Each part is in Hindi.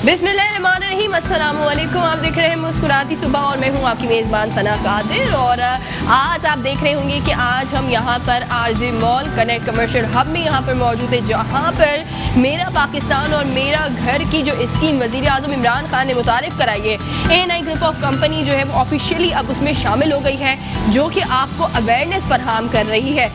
बिस्मिल्लाहिर्रहमानिर्रहीम, अस्सलामु अलैकुम। आप देख रहे हैं मुस्कुराती सुबह और मैं हूं आपकी मेज़बान सना कादिर। और आज आप देख रहे होंगे कि आज हम यहां पर RJ mall connect commercial hub में यहां पर मौजूद है, जहां पर मेरा पाकिस्तान और मेरा घर की जो स्कीम वज़ीर आज़म इमरान खान ने मुतारिफ़ कराई है, ANI ग्रुप ऑफ कंपनी जो है वो ऑफिशियली अब उसमें शामिल हो गई है, जो कि आपको अवेयरनेस फराहम कर रही है।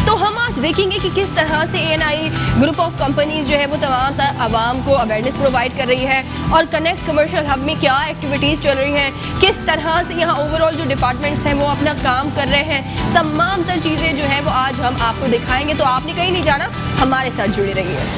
तो हम आज देखेंगे कि किस तरह से ANI ग्रुप ऑफ कंपनीज जो है वो तमाम आवाम को अवेयरनेस प्रोवाइड कर रही है और कनेक्ट कमर्शियल हब में क्या एक्टिविटीज़ चल रही हैं, किस तरह से यहाँ ओवरऑल जो डिपार्टमेंट्स हैं वो अपना काम कर रहे हैं। तमाम तर चीज़ें जो है वो आज हम आपको दिखाएंगे, तो आपने कहीं नहीं जाना, हमारे साथ जुड़े रहिए।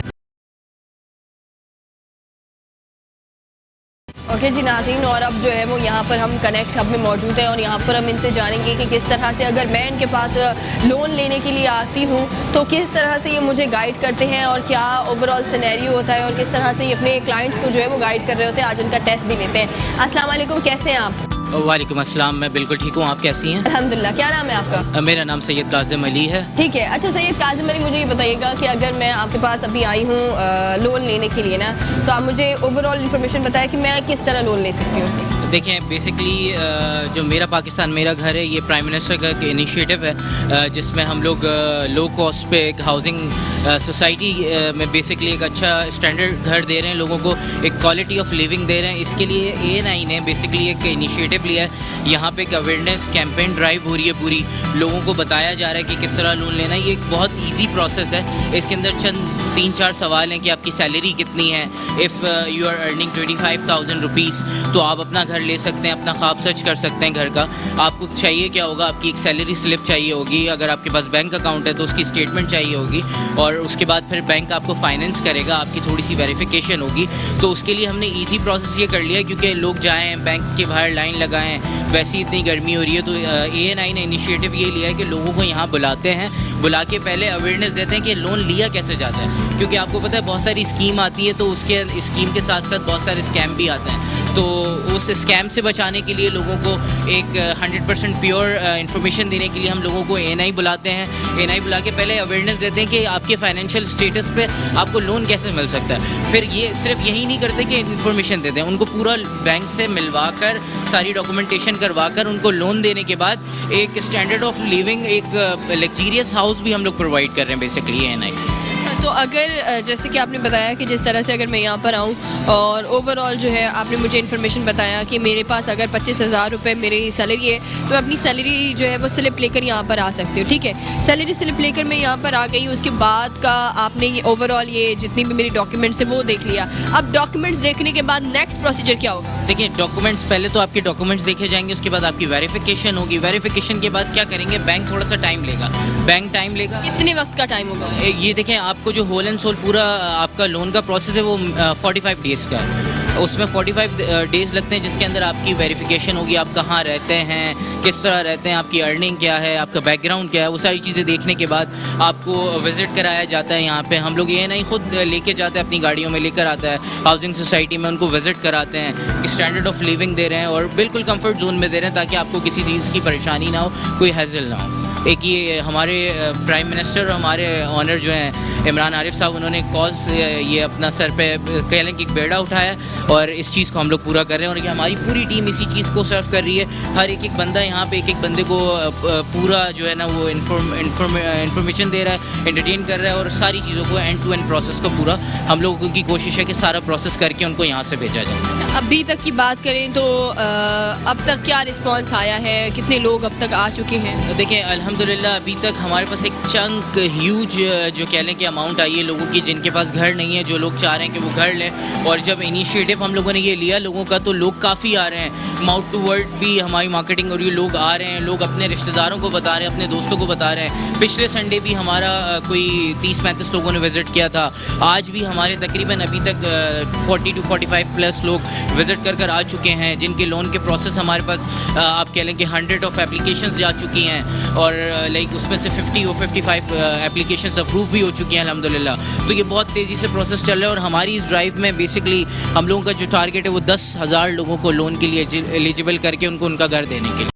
ओके जी नाज़रीन, और अब जो है वो यहाँ पर हम कनेक्ट हब में मौजूद हैं और यहाँ पर हम इनसे जानेंगे कि किस तरह से अगर मैं इनके पास लोन लेने के लिए आती हूँ तो किस तरह से ये मुझे गाइड करते हैं और क्या ओवरऑल सिनेरियो होता है और किस तरह से ये अपने क्लाइंट्स को जो है वो गाइड कर रहे होते हैं। आज उनका टेस्ट भी लेते हैं। अस्सलाम वालेकुम, कैसे हैं आप? वालेकुम अस्सलाम, मैं बिल्कुल ठीक हूँ। आप कैसी हैं? अल्हम्दुलिल्लाह। क्या नाम है आपका? मेरा नाम सैयद काज़िम अली है। ठीक है। अच्छा सैयद काज़िम अली, मुझे ये बताइएगा कि अगर मैं आपके पास अभी आई हूँ लोन लेने के लिए ना, तो आप मुझे ओवरऑल इन्फॉर्मेशन बताएं कि मैं किस तरह लोन ले सकती हूँ। देखें, बेसिकली जो मेरा पाकिस्तान मेरा घर है, ये प्राइम मिनिस्टर का एक इनिशिएटिव है जिसमें हम लोग लो कॉस्ट पे एक हाउसिंग सोसाइटी में बेसिकली एक अच्छा स्टैंडर्ड घर दे रहे हैं लोगों को, एक क्वालिटी ऑफ लिविंग दे रहे हैं। इसके लिए ANI ने बेसिकली एक इनिशिएटिव लिया है। यहाँ पे एक अवेयरनेस कैंपेन ड्राइव हो रही है, पूरी लोगों को बताया जा रहा है कि किस तरह लोन लेना है। ये एक बहुत ईजी प्रोसेस है। इसके अंदर चंद 3-4 सवाल हैं कि आपकी सैलरी कितनी है। If you are earning 25,000 rupees तो आप अपना घर ले सकते हैं, अपना ख्वाब सर्च कर सकते हैं घर का। आपको चाहिए क्या होगा, आपकी एक सैलरी स्लिप चाहिए होगी, अगर आपके पास बैंक अकाउंट है तो उसकी स्टेटमेंट चाहिए होगी, और उसके बाद फिर बैंक आपको फाइनेंस करेगा, आपकी थोड़ी सी वेरिफिकेशन होगी। तो उसके लिए हमने ईजी प्रोसेस ये कर लिया, क्योंकि लोग जाएँ बैंक के बाहर लाइन लगाएँ, वैसे इतनी गर्मी हो रही है। तो ANI ने इनिशिएटिव ये लिया है कि लोगों को यहाँ बुलाते हैं, बुला के पहले अवेयरनेस देते हैं कि लोन लिया कैसे जाता है, क्योंकि आपको पता है बहुत सारी स्कीम आती है, तो उसके स्कीम के साथ साथ बहुत सारे स्कैम भी आते हैं। तो उस स्कैम से बचाने के लिए लोगों को एक 100% प्योर इन्फॉर्मेशन देने के लिए हम लोगों को ANI बुलाते हैं। ANI बुला के पहले अवेयरनेस देते हैं कि आपके फाइनेंशियल स्टेटस पे आपको लोन कैसे मिल सकता है। फिर ये सिर्फ यही नहीं करते कि इन्फॉर्मेशन देते हैं, उनको पूरा बैंक से मिलवा कर सारी डॉक्यूमेंटेशन करवा कर उनको लोन देने के बाद एक स्टैंडर्ड ऑफ लिविंग, एक लग्जीरियस हाउस भी हम लोग प्रोवाइड कर रहे हैं बेसिकली ANI। तो अगर जैसे कि आपने बताया कि जिस तरह से अगर मैं यहाँ पर आऊँ और ओवरऑल जो है आपने मुझे इन्फॉर्मेशन बताया कि मेरे पास अगर 25,000 रुपये मेरी सैलरी है तो मैं अपनी सैलरी जो है वो स्लिप लेकर यहाँ पर आ सकती हूँ। ठीक है, सैलरी स्लिप लेकर मैं यहाँ पर आ गई, उसके बाद का आपने ये ओवरऑल ये जितनी भी मेरी डॉक्यूमेंट्स है वो देख लिया। अब डॉक्यूमेंट्स देखने के बाद नेक्स्ट प्रोसीजर क्या होगा? देखिए, डॉक्यूमेंट्स पहले तो आपके डॉक्यूमेंट्स देखे जाएंगे, उसके बाद आपकी वेरिफिकेशन होगी। वेरिफिकेशन के बाद क्या करेंगे, बैंक थोड़ा सा टाइम लेगा। बैंक टाइम लेगा। कितने वक्त का टाइम होगा? ये देखें, आपको जो होल एंड सोल पूरा आपका लोन का प्रोसेस है वो 45 डेज़ का है। उसमें 45 डेज़ लगते हैं, जिसके अंदर आपकी वेरिफिकेशन होगी, आप कहाँ रहते हैं, किस तरह रहते हैं, आपकी अर्निंग क्या है, आपका बैकग्राउंड क्या है, वो सारी चीज़ें देखने के बाद आपको विज़िट कराया जाता है। यहाँ पे हम लोग ANI खुद लेके जाते हैं, अपनी गाड़ियों में लेकर आता है हाउसिंग सोसाइटी में, उनको विज़िट कराते हैं कि स्टैंडर्ड ऑफ लिविंग दे रहे हैं और बिल्कुल कंफर्ट जोन में दे रहे हैं, ताकि आपको किसी चीज़ की परेशानी ना हो, कोई हैज़ल ना हो। एक ये हमारे प्राइम मिनिस्टर और हमारे ऑनर जो हैं इमरान आरिफ साहब, उन्होंने कॉज ये अपना सर पे कह लें कि एक बेड़ा उठाया और इस चीज़ को हम लोग पूरा कर रहे हैं, और ये हमारी पूरी टीम इसी चीज़ को सर्व कर रही है। हर एक बंदा यहाँ पे एक बंदे को पूरा जो है ना वो इन्फॉर्मेशन दे रहा है, एंटरटेन कर रहा है, और सारी चीज़ों को एंड टू एंड प्रोसेस को पूरा हम लोगों की कोशिश है कि सारा प्रोसेस करके उनको यहाँ से भेजा जाए। अभी तक की बात करें तो अब तक क्या रिस्पांस आया है, कितने लोग अब तक आ चुके हैं? देखिए, अल्हम्दुलिल्लाह अभी तक हमारे पास एक चंक ह्यूज जो कह लें कि अमाउंट आई है लोगों की जिनके पास घर नहीं है, जो लोग चाह रहे हैं कि वो घर लें। और जब इनिशिएटिव हम लोगों ने ये लिया लोगों का, तो लोग काफ़ी आ रहे हैं, माउथ टू वर्ड भी हमारी मार्केटिंग हो रही है, लोग आ रहे हैं, लोग अपने रिश्तेदारों को बता रहे हैं, अपने दोस्तों को बता रहे हैं। पिछले संडे भी हमारा कोई 30-35 लोगों ने विज़िट किया था। आज भी हमारे तकरीबन अभी तक 40 to 45 प्लस लोग विज़िट कर आ चुके हैं, जिनके लोन के प्रोसेस हमारे पास आप कह लें कि 100 ऑफ एप्लीकेशंस जा चुकी हैं, और लाइक उसमें से 50 और 55 एप्लीकेशंस अप्रूव भी हो चुकी हैं अल्हम्दुलिल्लाह। तो ये बहुत तेज़ी से प्रोसेस चल रहा है, और हमारी इस ड्राइव में बेसिकली हम लोगों का जो टारगेट है वो 10,000 लोगों को लोन के लिए एलिजिबल करके उनको उनका घर देने के लिए।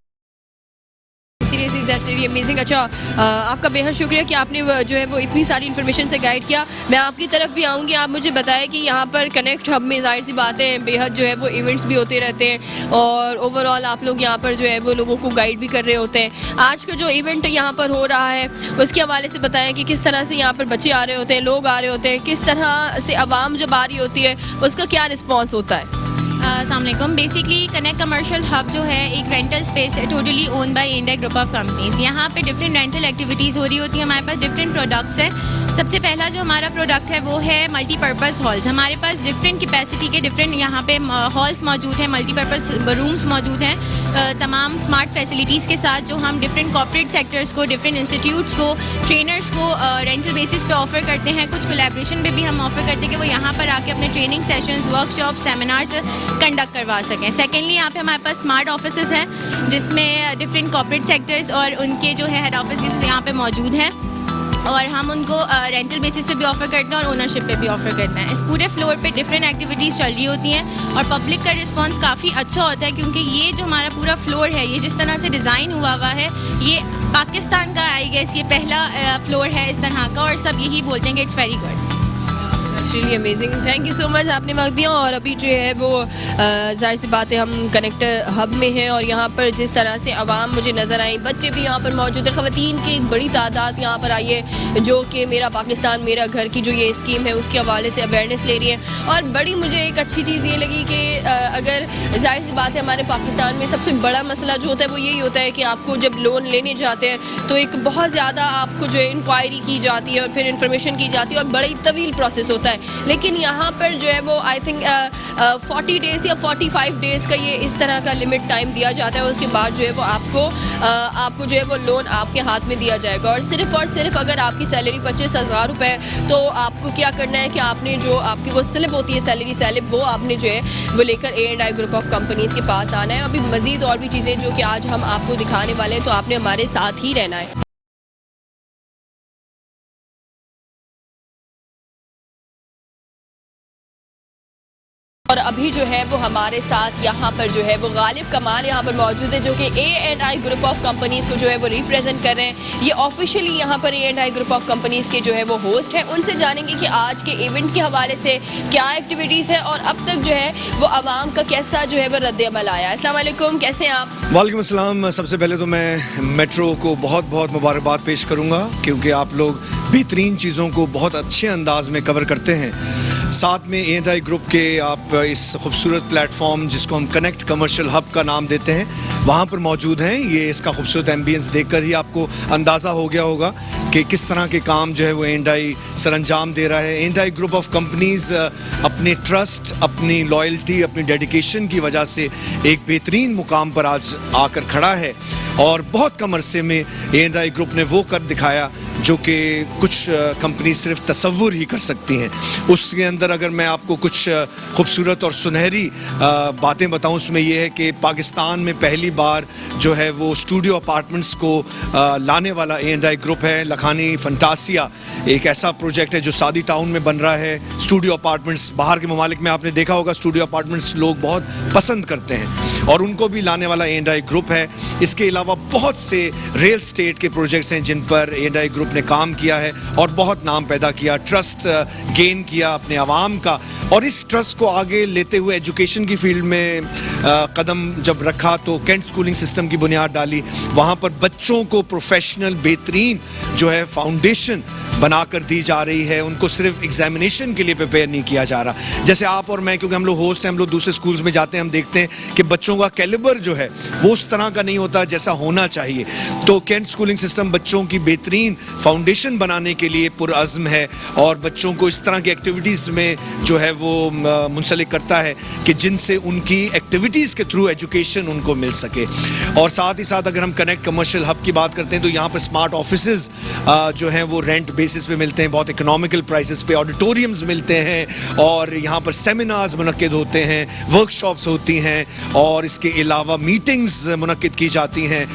Seriously that's really amazing. अच्छा, आपका बेहद शुक्रिया कि आपने जो है वो इतनी सारी इन्फॉर्मेशन से गाइड किया। मैं आपकी तरफ भी आऊँगी, आप मुझे बताएं कि यहाँ पर कनेक्ट हब में ज़ाहिर सी बात है बेहद जो है वो इवेंट्स भी होते रहते हैं और ओवरऑल आप लोग यहाँ पर जो है वो लोगों को गाइड भी कर रहे होते हैं। आज का जो इवेंट यहाँ पर हो रहा है उसके हवाले से बताएं कि किस तरह से यहाँ पर बच्चे आ रहे होते हैं, लोग आ रहे होते हैं, किस तरह से आवाम जब आ रही होती है उसका क्या रिस्पॉन्स होता है। अस्सलामुअलैकुम। बेसिकली कनेक्ट कमर्शियल हब जो है एक रेंटल स्पेस है totally own by India group of companies. यहाँ पे डिफरेंट रेंटल एक्टिविटीज़ हो रही होती है। हमारे पास डिफरेंट प्रोडक्ट्स हैं। सबसे पहला जो हमारा प्रोडक्ट है वो है मल्टीपर्पज़ हॉल्स। हमारे पास डिफरेंट कैपेसिटी के डिफरेंट यहाँ पे हॉल्स मौजूद हैं, मल्टीपर्पज़ रूम्स मौजूद हैं, तमाम स्मार्ट फैसिलिटीज़ के साथ, जो हम डिफरेंट कॉर्पोरेट सेक्टर्स को, डिफरेंट इंस्टीट्यूट्स को, ट्रेनर्स को रेंटल बेसिस पे ऑफर करते हैं। कुछ कोलैबोरेशन में भी हम ऑफर करते हैं कि वो यहाँ पर आके अपने training sessions, workshop, seminars conduct करवा सकें। सेकेंडली यहाँ पे हमारे पास स्मार्ट ऑफिसेज़ हैं जिसमें डिफरेंट कॉर्पोरेट सेक्टर्स और उनके जो है हेड ऑफिस यहाँ पे मौजूद हैं और हम उनको रेंटल बेसिस पे भी ऑफ़र करते हैं और ओनरशिप पे भी ऑफ़र करते हैं। इस पूरे फ्लोर पे डिफरेंट एक्टिविटीज़ चल रही होती हैं और पब्लिक का रिस्पांस काफ़ी अच्छा होता है क्योंकि ये जो हमारा पूरा फ्लोर है, ये जिस तरह से डिज़ाइन हुआ है, ये पाकिस्तान का आई गेस ये पहला फ्लोर है इस तरह का और सब यही बोलते हैं कि it's very good. Really amazing, thank you so much, आपने वक्त दिया। और अभी जो है वो जाहिर सी बात है हम कनेक्ट हब में हैं और यहाँ पर जिस तरह से आवाम मुझे नज़र आई, बच्चे भी यहाँ पर मौजूद है, ख़वातीन की एक बड़ी तादाद यहाँ पर आई है जो कि मेरा पाकिस्तान मेरा घर की जो ये स्कीम है उसके हवाले से अवेयरनेस ले रही है। और बड़ी मुझे एक अच्छी चीज़ ये लगी कि अगर जाहिर सी बात है हमारे पाकिस्तान में सबसे बड़ा मसला जो होता है वो यही होता है कि आपको जब लोन लेने जाते हैं तो एक बहुत ज़्यादा आपको जो है इंक्वायरी की जाती है और फिर इन्फॉर्मेशन की जाती है और बड़ी तवील प्रोसेस होता है। लेकिन यहाँ पर जो है वो आई थिंक 40 डेज़ या 45 डेज़ का ये इस तरह का लिमिट टाइम दिया जाता है। उसके बाद जो है वो आपको जो है वो लोन आपके हाथ में दिया जाएगा और सिर्फ अगर आपकी सैलरी 25,000 रुपये है तो आपको क्या करना है कि आपने जो आपकी वो स्लिप होती है, सैलरी स्लिप, वो आपने जो है वो लेकर A&I ग्रुप ऑफ कंपनीज़ के पास आना है। अभी मज़ीद और भी चीज़ें जो कि आज हम आपको दिखाने वाले हैं तो आपने हमारे साथ ही रहना है। और अभी जो है वो हमारे साथ यहाँ पर जो है वो गालिब कमाल यहाँ पर मौजूद है जो कि A&I ग्रुप ऑफ कंपनीज़ को जो है वो रिप्रेजेंट कर रहे हैं। ये ऑफिशियली यहाँ पर A&I ग्रुप ऑफ कंपनीज़ के जो है वो होस्ट है। उनसे जानेंगे कि आज के इवेंट के हवाले से क्या एक्टिविटीज़ है और अब तक जो है वो आवाम का कैसा जो है वो रद्द-ए-अमल आया है। अस्सलाम वालेकुम, कैसे हैं आप? वालेकुम अस्सलाम। सबसे पहले तो मैं मेट्रो को बहुत बहुत मुबारकबाद पेश करूँगा क्योंकि आप लोग बेहतरीन चीज़ों को बहुत अच्छे अंदाज में कवर करते हैं। साथ में A&I ग्रुप के आप इस खूबसूरत प्लेटफॉर्म जिसको हम कनेक्ट कमर्शियल हब का नाम देते हैं वहाँ पर मौजूद हैं। ये इसका खूबसूरत एम्बियंस देखकर ही आपको अंदाज़ा हो गया होगा कि किस तरह के काम जो है वो A&I सरअंजाम दे रहा है। A&I ग्रुप ऑफ कंपनीज़ अपने ट्रस्ट, अपनी लॉयल्टी, अपनी डेडिकेशन की वजह से एक बेहतरीन मुकाम पर आज आकर खड़ा है और बहुत कम अरसे में A&I ग्रुप ने वो कर दिखाया जो कि कुछ कंपनी सिर्फ तसव्वुर ही कर सकती हैं। उसके अंदर अगर मैं आपको कुछ खूबसूरत और सुनहरी बातें बताऊं, उसमें यह है कि पाकिस्तान में पहली बार जो है वो स्टूडियो अपार्टमेंट्स को लाने वाला A&I ग्रुप है। लखानी फंटासिया एक ऐसा प्रोजेक्ट है जो सादी टाउन में बन रहा है। स्टूडियो अपार्टमेंट्स बाहर के ममालिक में आपने देखा होगा, स्टूडियो अपार्टमेंट्स लोग बहुत पसंद करते हैं और उनको भी लाने वाला A&I ग्रुप है। इसके अलावा बहुत से रियल स्टेट के प्रोजेक्ट्स हैं जिन पर A&I ग्रुप ने काम किया है और बहुत नाम पैदा किया, ट्रस्ट गेन किया अपने आवाम का। और इस ट्रस्ट को आगे लेते हुए एजुकेशन की फील्ड में कदम जब रखा तो कैंट स्कूलिंग सिस्टम की बुनियाद डाली। वहाँ पर बच्चों को प्रोफेशनल बेहतरीन जो है फाउंडेशन बनाकर दी जा रही है। उनको सिर्फ एग्जामिनेशन के लिए प्रिपेयर नहीं किया जा रहा। जैसे आप और मैं, क्योंकि हम लोग होस्ट हैं, हम लोग दूसरे स्कूल्स में जाते हैं, हम देखते हैं कि बच्चों का कैलिबर जो है वो उस तरह का नहीं होता जैसा होना चाहिए। तो कैंट स्कूलिंग सिस्टम बच्चों की बेहतरीन फाउंडेशन बनाने के लिए पुरअज़्म है और बच्चों को इस तरह की एक्टिविटीज़ में जो है वो मुंसलिक करता है कि जिनसे उनकी एक्टिविटीज़ के थ्रू एजुकेशन उनको मिल सके। और साथ ही साथ अगर हम कनेक्ट कमर्शियल हब की बात करते हैं तो यहाँ पर स्मार्ट ऑफिसेज़ जो हैं वो रेंट बेसिस पे मिलते हैं, बहुत इकोनॉमिकल प्राइसेस पे। ऑडिटोरियम्स मिलते हैं और यहाँ पर सेमिनार्स मुनक्किद होते हैं, वर्कशॉप्स होती हैं और इसके अलावा मीटिंग्स मुनक्किद की जाती हैं।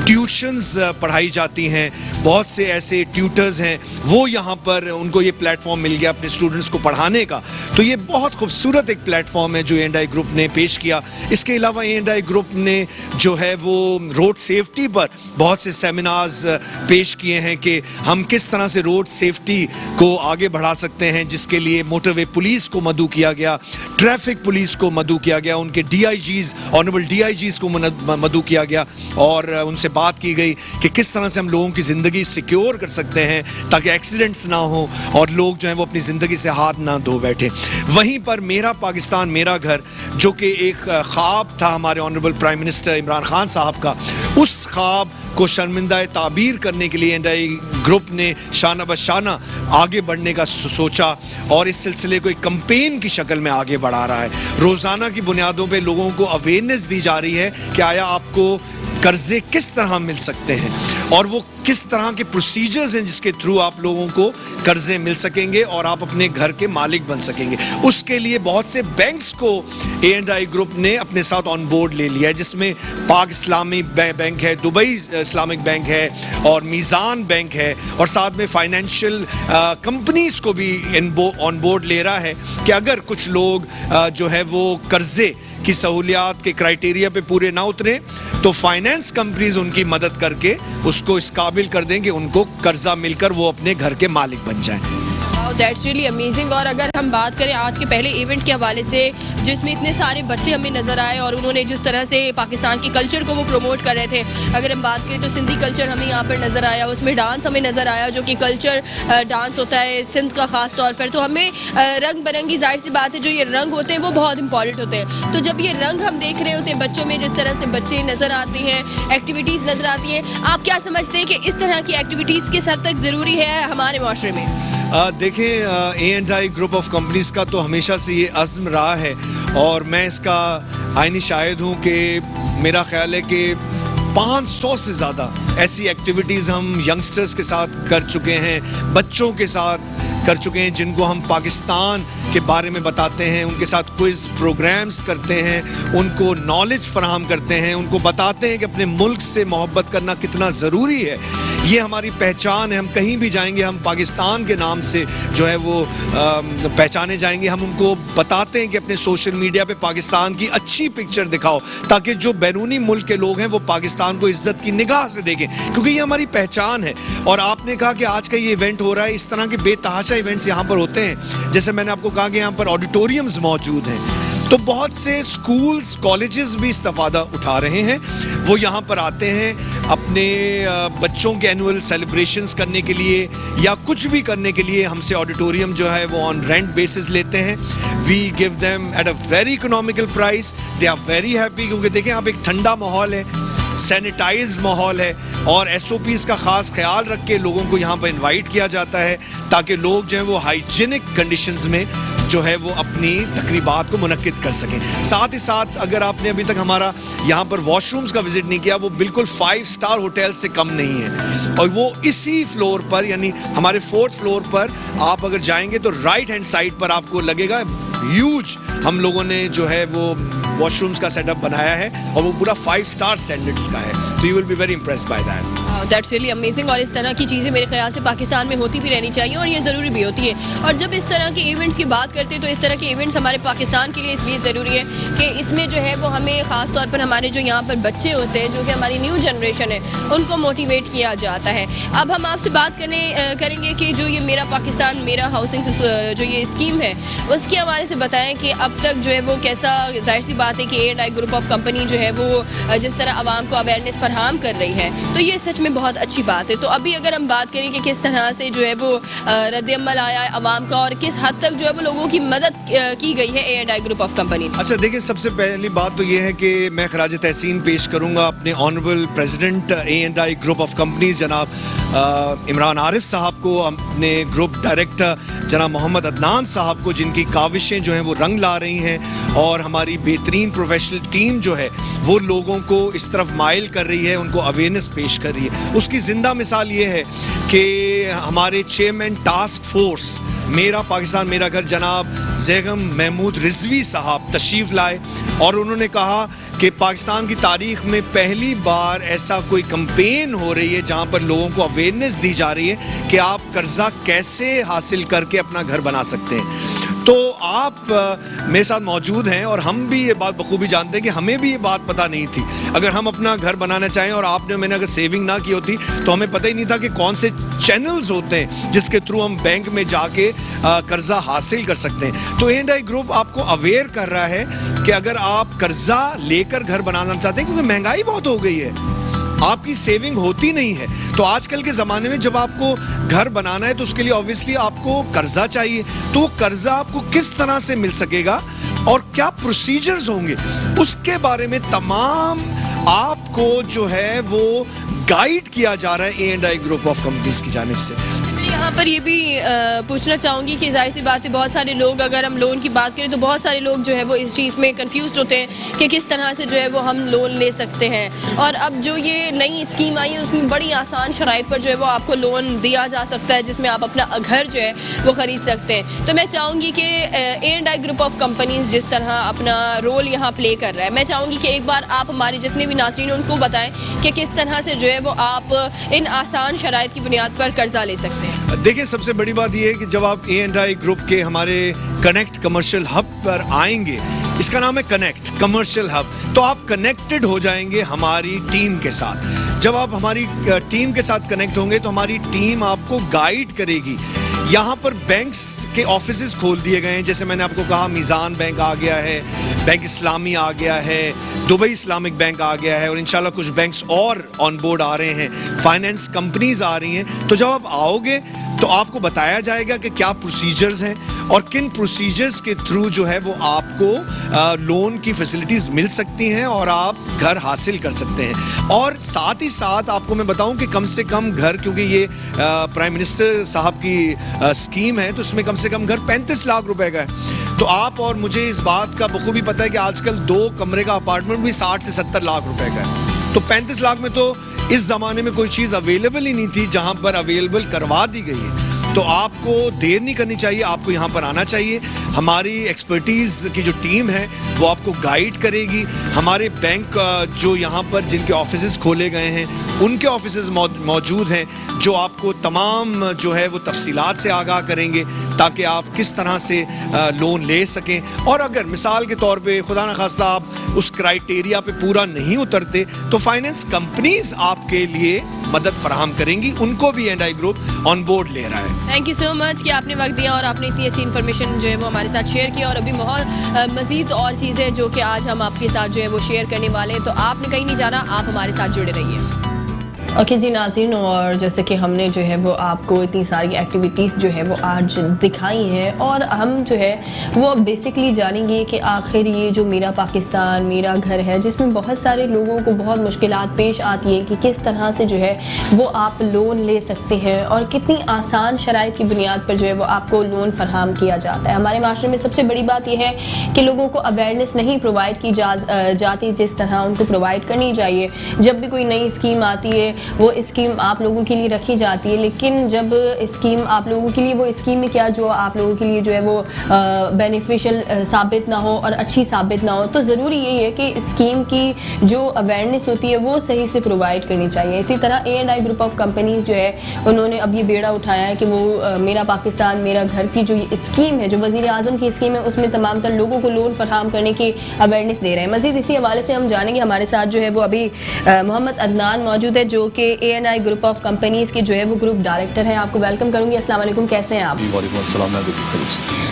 ट्यूशन्स पढ़ाई जाती हैं, बहुत से ऐसे ट्यूटर्स हैं, वो यहाँ पर उनको ये प्लेटफॉर्म मिल गया अपने स्टूडेंट्स को पढ़ाने का। तो ये बहुत खूबसूरत एक प्लेटफॉर्म है जो A&I ग्रुप ने पेश किया। इसके अलावा A&I ग्रुप ने जो है वो रोड सेफ्टी पर बहुत से सेमिनार्स पेश किए हैं कि हम किस तरह से रोड सेफ्टी को आगे बढ़ा सकते हैं, जिसके लिए मोटरवे पुलिस को मदऊ किया गया, ट्रैफिक पुलिस को मदऊ किया गया, उनके DIGs ऑनरेबल DIGs को मदऊ किया गया और उनसे बात की गई कि किस तरह से हम लोगों की ज़िंदगी सिक्योर कर सकते हैं ताकि एक्सीडेंट्स ना हो और लोग जो हैं वो अपनी ज़िंदगी से हाथ ना धो बैठे। वहीं पर मेरा पाकिस्तान मेरा घर, जो कि एक ख्वाब था हमारे honourable prime minister Imran Khan साहब का, उस ख्वाब को शर्मिंदा ताबीर करने के लिए A&I ग्रुप ने शाना बशाना आगे बढ़ने का सोचा और इस सिलसिले को एक कैंपेन की शक्ल में आगे बढ़ा रहा है। रोज़ाना की बुनियादों पे लोगों को अवेयरनेस दी जा रही है कि आया आपको कर्जे किस तरह मिल सकते हैं और वो किस तरह के प्रोसीजर्स हैं जिसके थ्रू आप लोगों को कर्जे मिल सकेंगे और आप अपने घर के मालिक बन सकेंगे। उसके लिए बहुत से बैंक्स को A&I ग्रुप ने अपने साथ ऑन बोर्ड ले लिया है, जिसमें पाक इस्लामी बैंक है, दुबई इस्लामिक बैंक है और मीज़ान बैंक है और साथ में फाइनेंशियल कंपनीज को भी ऑन बोर्ड ले रहा है कि अगर कुछ लोग जो है वो कर्जे की सहूलियात के क्राइटेरिया पे पूरे ना उतरे तो फाइनेंस कंपनीज उनकी मदद करके उसको इस काबिल कर दें कि उनको कर्जा मिलकर वो अपने घर के मालिक बन जाएं। That's really amazing. और अगर हम बात करें आज के पहले इवेंट के हवाले से, जिसमें इतने सारे बच्चे हमें नज़र आए और उन्होंने जिस तरह से पाकिस्तान की कल्चर को वो प्रमोट कर रहे थे, अगर हम बात करें तो सिंधी कल्चर हमें यहाँ पर नज़र आया, उसमें डांस हमें नज़र आया जो कि कल्चर डांस होता है सिंध का ख़ास तौर पर। तो हमें रंग बिरंगी, जाहिर सी बात है, जो ये रंग होते हैं वो बहुत इंपॉर्टेंट होते हैं। तो जब ये रंग हम देख रहे होते हैं बच्चों में, जिस तरह से बच्चे नज़र आते हैं, एक्टिविटीज़ नज़र आती हैं, आप क्या समझते हैं कि इस तरह की एक्टिविटीज़ किस हद तक ज़रूरी है हमारे माशरे में? देखें, A&I ग्रुप ऑफ कंपनीज का तो हमेशा से ये अज़्म रहा है और मैं इसका आईनी शाहिद हूँ कि मेरा ख्याल है कि 500 से ज़्यादा ऐसी एक्टिविटीज़ हम यंगस्टर्स के साथ कर चुके हैं, बच्चों के साथ कर चुके हैं, जिनको हम पाकिस्तान के बारे में बताते हैं, उनके साथ क्विज़ प्रोग्राम्स करते हैं, उनको नॉलेज फराहम करते हैं, उनको बताते हैं कि अपने मुल्क से मोहब्बत करना कितना ज़रूरी है। ये हमारी पहचान है, हम कहीं भी जाएंगे हम पाकिस्तान के नाम से जो है वो पहचाने जाएंगे। हम उनको बताते हैं कि अपने सोशल मीडिया पे पाकिस्तान की अच्छी पिक्चर दिखाओ ताकि जो बैरूनी मुल्क के लोग हैं वो पाकिस्तान को इज्जत की निगाह से देखें, क्योंकि ये हमारी पहचान है। और आपने कहा कि आज का ये इवेंट हो रहा है, इस तरह के बेतहाशा इवेंट्स यहाँ पर होते हैं। जैसे मैंने आपको कहा कि यहाँ पर ऑडिटोरियम्स मौजूद हैं, तो बहुत से स्कूल्स कॉलेजेस भी इस्तेफादा उठा रहे हैं। वो यहाँ पर आते हैं अपने बच्चों के एनुअल सेलिब्रेशंस करने के लिए या कुछ भी करने के लिए हमसे ऑडिटोरियम जो है वो ऑन रेंट बेसिस लेते हैं। We give them at a very economical price, they are very happy, क्योंकि देखें आप एक ठंडा माहौल है, सैनिटाइज माहौल है और SOPs का ख़ास ख्याल रख के लोगों को यहाँ पर इनवाइट किया जाता है ताकि लोग जो हैं वो हाइजीनिक कंडीशंस में जो है वो अपनी तकरीबात को मुनक्किद कर सकें। साथ ही साथ अगर आपने अभी तक हमारा यहाँ पर वॉशरूम्स का विज़िट नहीं किया, वो बिल्कुल 5 स्टार होटल से कम नहीं है और वो इसी फ्लोर पर, यानी हमारे 4th फ्लोर पर आप अगर जाएंगे तो राइट हैंड साइड पर आपको लगेगा ह्यूज हम लोगों ने जो है वो वॉशरूम्स का सेटअप बनाया है और वो पूरा 5 स्टार स्टैंडर्ड्स का है। तो you will be very impressed by that. That's really amazing. और इस तरह की चीज़ें मेरे ख्याल से पाकिस्तान में होती भी रहनी चाहिए और ये ज़रूरी भी होती है। और जब इस तरह के इवेंट्स की बात करते हैं तो इस तरह के इवेंट्स हमारे पाकिस्तान के लिए इसलिए ज़रूरी है कि इसमें जो है वो हमें ख़ास तौर पर हमारे जो यहाँ पर बच्चे होते हैं, जो कि हमारी न्यू जनरेशन है, उनको मोटिवेट किया जाता है। अब हम आपसे बात करेंगे कि जो ये मेरा पाकिस्तान मेरा हाउसिंग जो ये स्कीम है उसके हवाले से बताएं कि अब तक जो है वो कैसा, जाहिर सी बात है कि A&I ग्रुप ऑफ कंपनी जो है वो जिस तरह आवाम को अवेयरनेस फराहम कर रही है, तो ये सच में बहुत अच्छी बात है। तो अभी अगर हम बात करें कि किस तरह से जो है वो रद्द-ए-अमल आया है अवाम का और किस हद तक जो है वो लोगों की मदद की गई है A&I ग्रुप ऑफ कंपनी। अच्छा देखिए, सबसे पहली बात तो ये है कि मैं खराज तहसीन पेश करूँगा अपने honourable president A&I group of companies जनाब इमरान आरिफ साहब को, अपने ग्रुप डायरेक्टर जनाब मोहम्मद अदनान साहब को, जिनकी काविशें जो हैं वो रंग ला रही हैं और हमारी बेहतरीन प्रोफेशनल टीम जो है वो लोगों को इस तरफ माइल कर रही है, उनको अवेयरनेस पेश कर रही है। उसकी ज़िंदा मिसाल ये है कि हमारे चेयरमैन टास्क फोर्स मेरा पाकिस्तान मेरा घर जनाब ज़ैगम महमूद रिजवी साहब तशरीफ़ लाए और उन्होंने कहा कि पाकिस्तान की तारीख़ में पहली बार ऐसा कोई कैंपेन हो रही है जहां पर लोगों को अवेयरनेस दी जा रही है कि आप कर्जा कैसे हासिल करके अपना घर बना सकते हैं। तो आप मेरे साथ मौजूद हैं और हम भी ये बात बखूबी जानते हैं कि हमें भी ये बात पता नहीं थी। अगर हम अपना घर बनाना चाहें और आपने मैंने अगर सेविंग ना की होती तो हमें पता ही नहीं था कि कौन से चैनल्स होते हैं जिसके थ्रू हम बैंक में जाके कर्जा हासिल कर सकते हैं। तो A&I ग्रुप आपको अवेयर कर रहा है कि अगर आप कर्जा लेकर घर बनाना चाहते हैं, क्योंकि महंगाई बहुत हो गई है, आपकी सेविंग होती नहीं है, तो आजकल के ज़माने में जब आपको घर बनाना है तो उसके लिए ऑब्वियसली आपको कर्जा चाहिए। तो वो कर्जा आपको किस तरह से मिल सकेगा और क्या प्रोसीजर्स होंगे, उसके बारे में तमाम आपको जो है वो गाइड किया जा रहा है A&I ग्रुप ऑफ कंपनीज की जानिब से। यहाँ पर ये भी पूछना चाहूँगी कि जाहिर सी बात है बहुत सारे लोग, अगर हम लोन की बात करें तो बहुत सारे लोग जो है वो इस चीज़ में कंफ्यूज होते हैं कि किस तरह से जो है वो हम लोन ले सकते हैं। और अब जो ये नई स्कीम आई है उसमें बड़ी आसान शराइत पर जो है वो आपको लोन दिया जा सकता है जिसमें आप अपना घर जो है वो ख़रीद सकते हैं। तो मैं चाहूँगी कि A&I ग्रुप ऑफ कंपनीज जिस तरह अपना रोल यहाँ प्ले कर रहा है, मैं चाहूँगी कि एक बार आप हमारे जितने भी नाज़रीन उनको बताएँ कि किस तरह से जो है वो आप इन आसान शराइत की बुनियाद पर कर्जा ले सकते हैं। देखिए, सबसे बड़ी बात यह है कि जब आप A&I ग्रुप के हमारे कनेक्ट कमर्शियल हब पर आएंगे, इसका नाम है कनेक्ट कमर्शियल हब, तो आप कनेक्टेड हो जाएंगे हमारी टीम के साथ। जब आप हमारी टीम के साथ कनेक्ट होंगे तो हमारी टीम आपको गाइड करेगी। यहाँ पर बैंक्स के ऑफिसेज खोल दिए गए हैं, जैसे मैंने आपको कहा मीज़ान बैंक आ गया है, बैंक इस्लामी आ गया है, दुबई इस्लामिक बैंक आ गया है और इंशाल्लाह कुछ बैंक्स और ऑन बोर्ड आ रहे हैं, फाइनेंस कंपनीज आ रही हैं। तो जब आप आओगे तो आपको बताया जाएगा कि क्या प्रोसीजर्स हैं और किन प्रोसीजर्स के थ्रू जो है वो आपको लोन की फैसिलिटीज़ मिल सकती हैं और आप घर हासिल कर सकते हैं। और साथ ही साथ आपको मैं बताऊं कि कम से कम घर, क्योंकि ये प्राइम मिनिस्टर साहब की स्कीम है, तो इसमें कम से कम घर 35 लाख रुपए का है। तो आप और मुझे इस बात का बखूबी पता है कि आजकल 2 कमरे का अपार्टमेंट भी 60 से 70 लाख रुपए का है। तो 35 लाख में तो इस ज़माने में कोई चीज़ अवेलेबल ही नहीं थी, जहां पर अवेलेबल करवा दी गई है। तो आपको देर नहीं करनी चाहिए, आपको यहाँ पर आना चाहिए। हमारी एक्सपर्टीज़ की जो टीम है वो आपको गाइड करेगी। हमारे बैंक जो यहाँ पर जिनके ऑफिसेज खोले गए हैं उनके ऑफिसेज मौजूद हैं जो आपको तमाम जो है वो तफसीलात से आगाह करेंगे ताकि आप किस तरह से लोन ले सकें। और अगर मिसाल के तौर पे खुदा न खास्ता आप उस क्राइटेरिया पे पूरा नहीं उतरते तो फाइनेंस कंपनीज आपके लिए मदद फराहम करेंगी, उनको भी A&I ग्रुप ऑन बोर्ड ले रहा है। थैंक यू सो मच कि आपने वक्त दिया और आपने इतनी अच्छी इन्फॉर्मेशन जो है वो हमारे साथ शेयर की। और अभी बहुत मज़ीद और चीज़ें जो कि आज हम आपके साथ जो है वो शेयर करने वाले हैं, तो आपने कहीं नहीं जाना, आप हमारे साथ जुड़े रहिए। ओके जी नाज़रीन, और जैसे कि हमने जो है वो आपको इतनी सारी एक्टिविटीज़ जो है वो आज दिखाई हैं और हम जो है वो बेसिकली जानेंगे कि आखिर ये जो मेरा पाकिस्तान मेरा घर है, जिसमें बहुत सारे लोगों को बहुत मुश्किलात पेश आती हैं कि किस तरह से जो है वो आप लोन ले सकते हैं और कितनी आसान शराइत की बुनियाद पर जो है वो आपको लोन फराहम किया जाता है। हमारे माशरे में सबसे बड़ी बात यह है कि लोगों को अवेयरनेस नहीं प्रोवाइड की जाती जिस तरह उनको प्रोवाइड करनी चाहिए। जब भी कोई नई स्कीम आती है वो स्कीम आप लोगों के लिए रखी जाती है, लेकिन जब स्कीम आप लोगों के लिए वो स्कीम में क्या जो आप लोगों के लिए जो है वो बेनिफिशियल साबित ना हो और अच्छी साबित ना हो, तो ज़रूरी यही है कि स्कीम की जो अवेयरनेस होती है वो सही से प्रोवाइड करनी चाहिए। इसी तरह A&I ग्रुप ऑफ कंपनीज जो है उन्होंने अब ये बेड़ा उठाया है कि वो मेरा पाकिस्तान मेरा घर की जो ये स्कीम है, जो वज़ीर आज़म की स्कीम है, उसमें तमाम तर लोगों को लोन फराहम करने की अवेयरनेस दे रहे हैं। मज़ीद इसी हवाले से हम जानेंगे, हमारे साथ जो है वो अभी मोहम्मद अदनान मौजूद है जो कि A&I ग्रुप ऑफ कंपनीज के जो है वो ग्रुप डायरेक्टर है। आपको वेलकम करूंगी। अस्सलाम वालेकुम, कैसे हैं आप? वालेकुम अस्सलाम।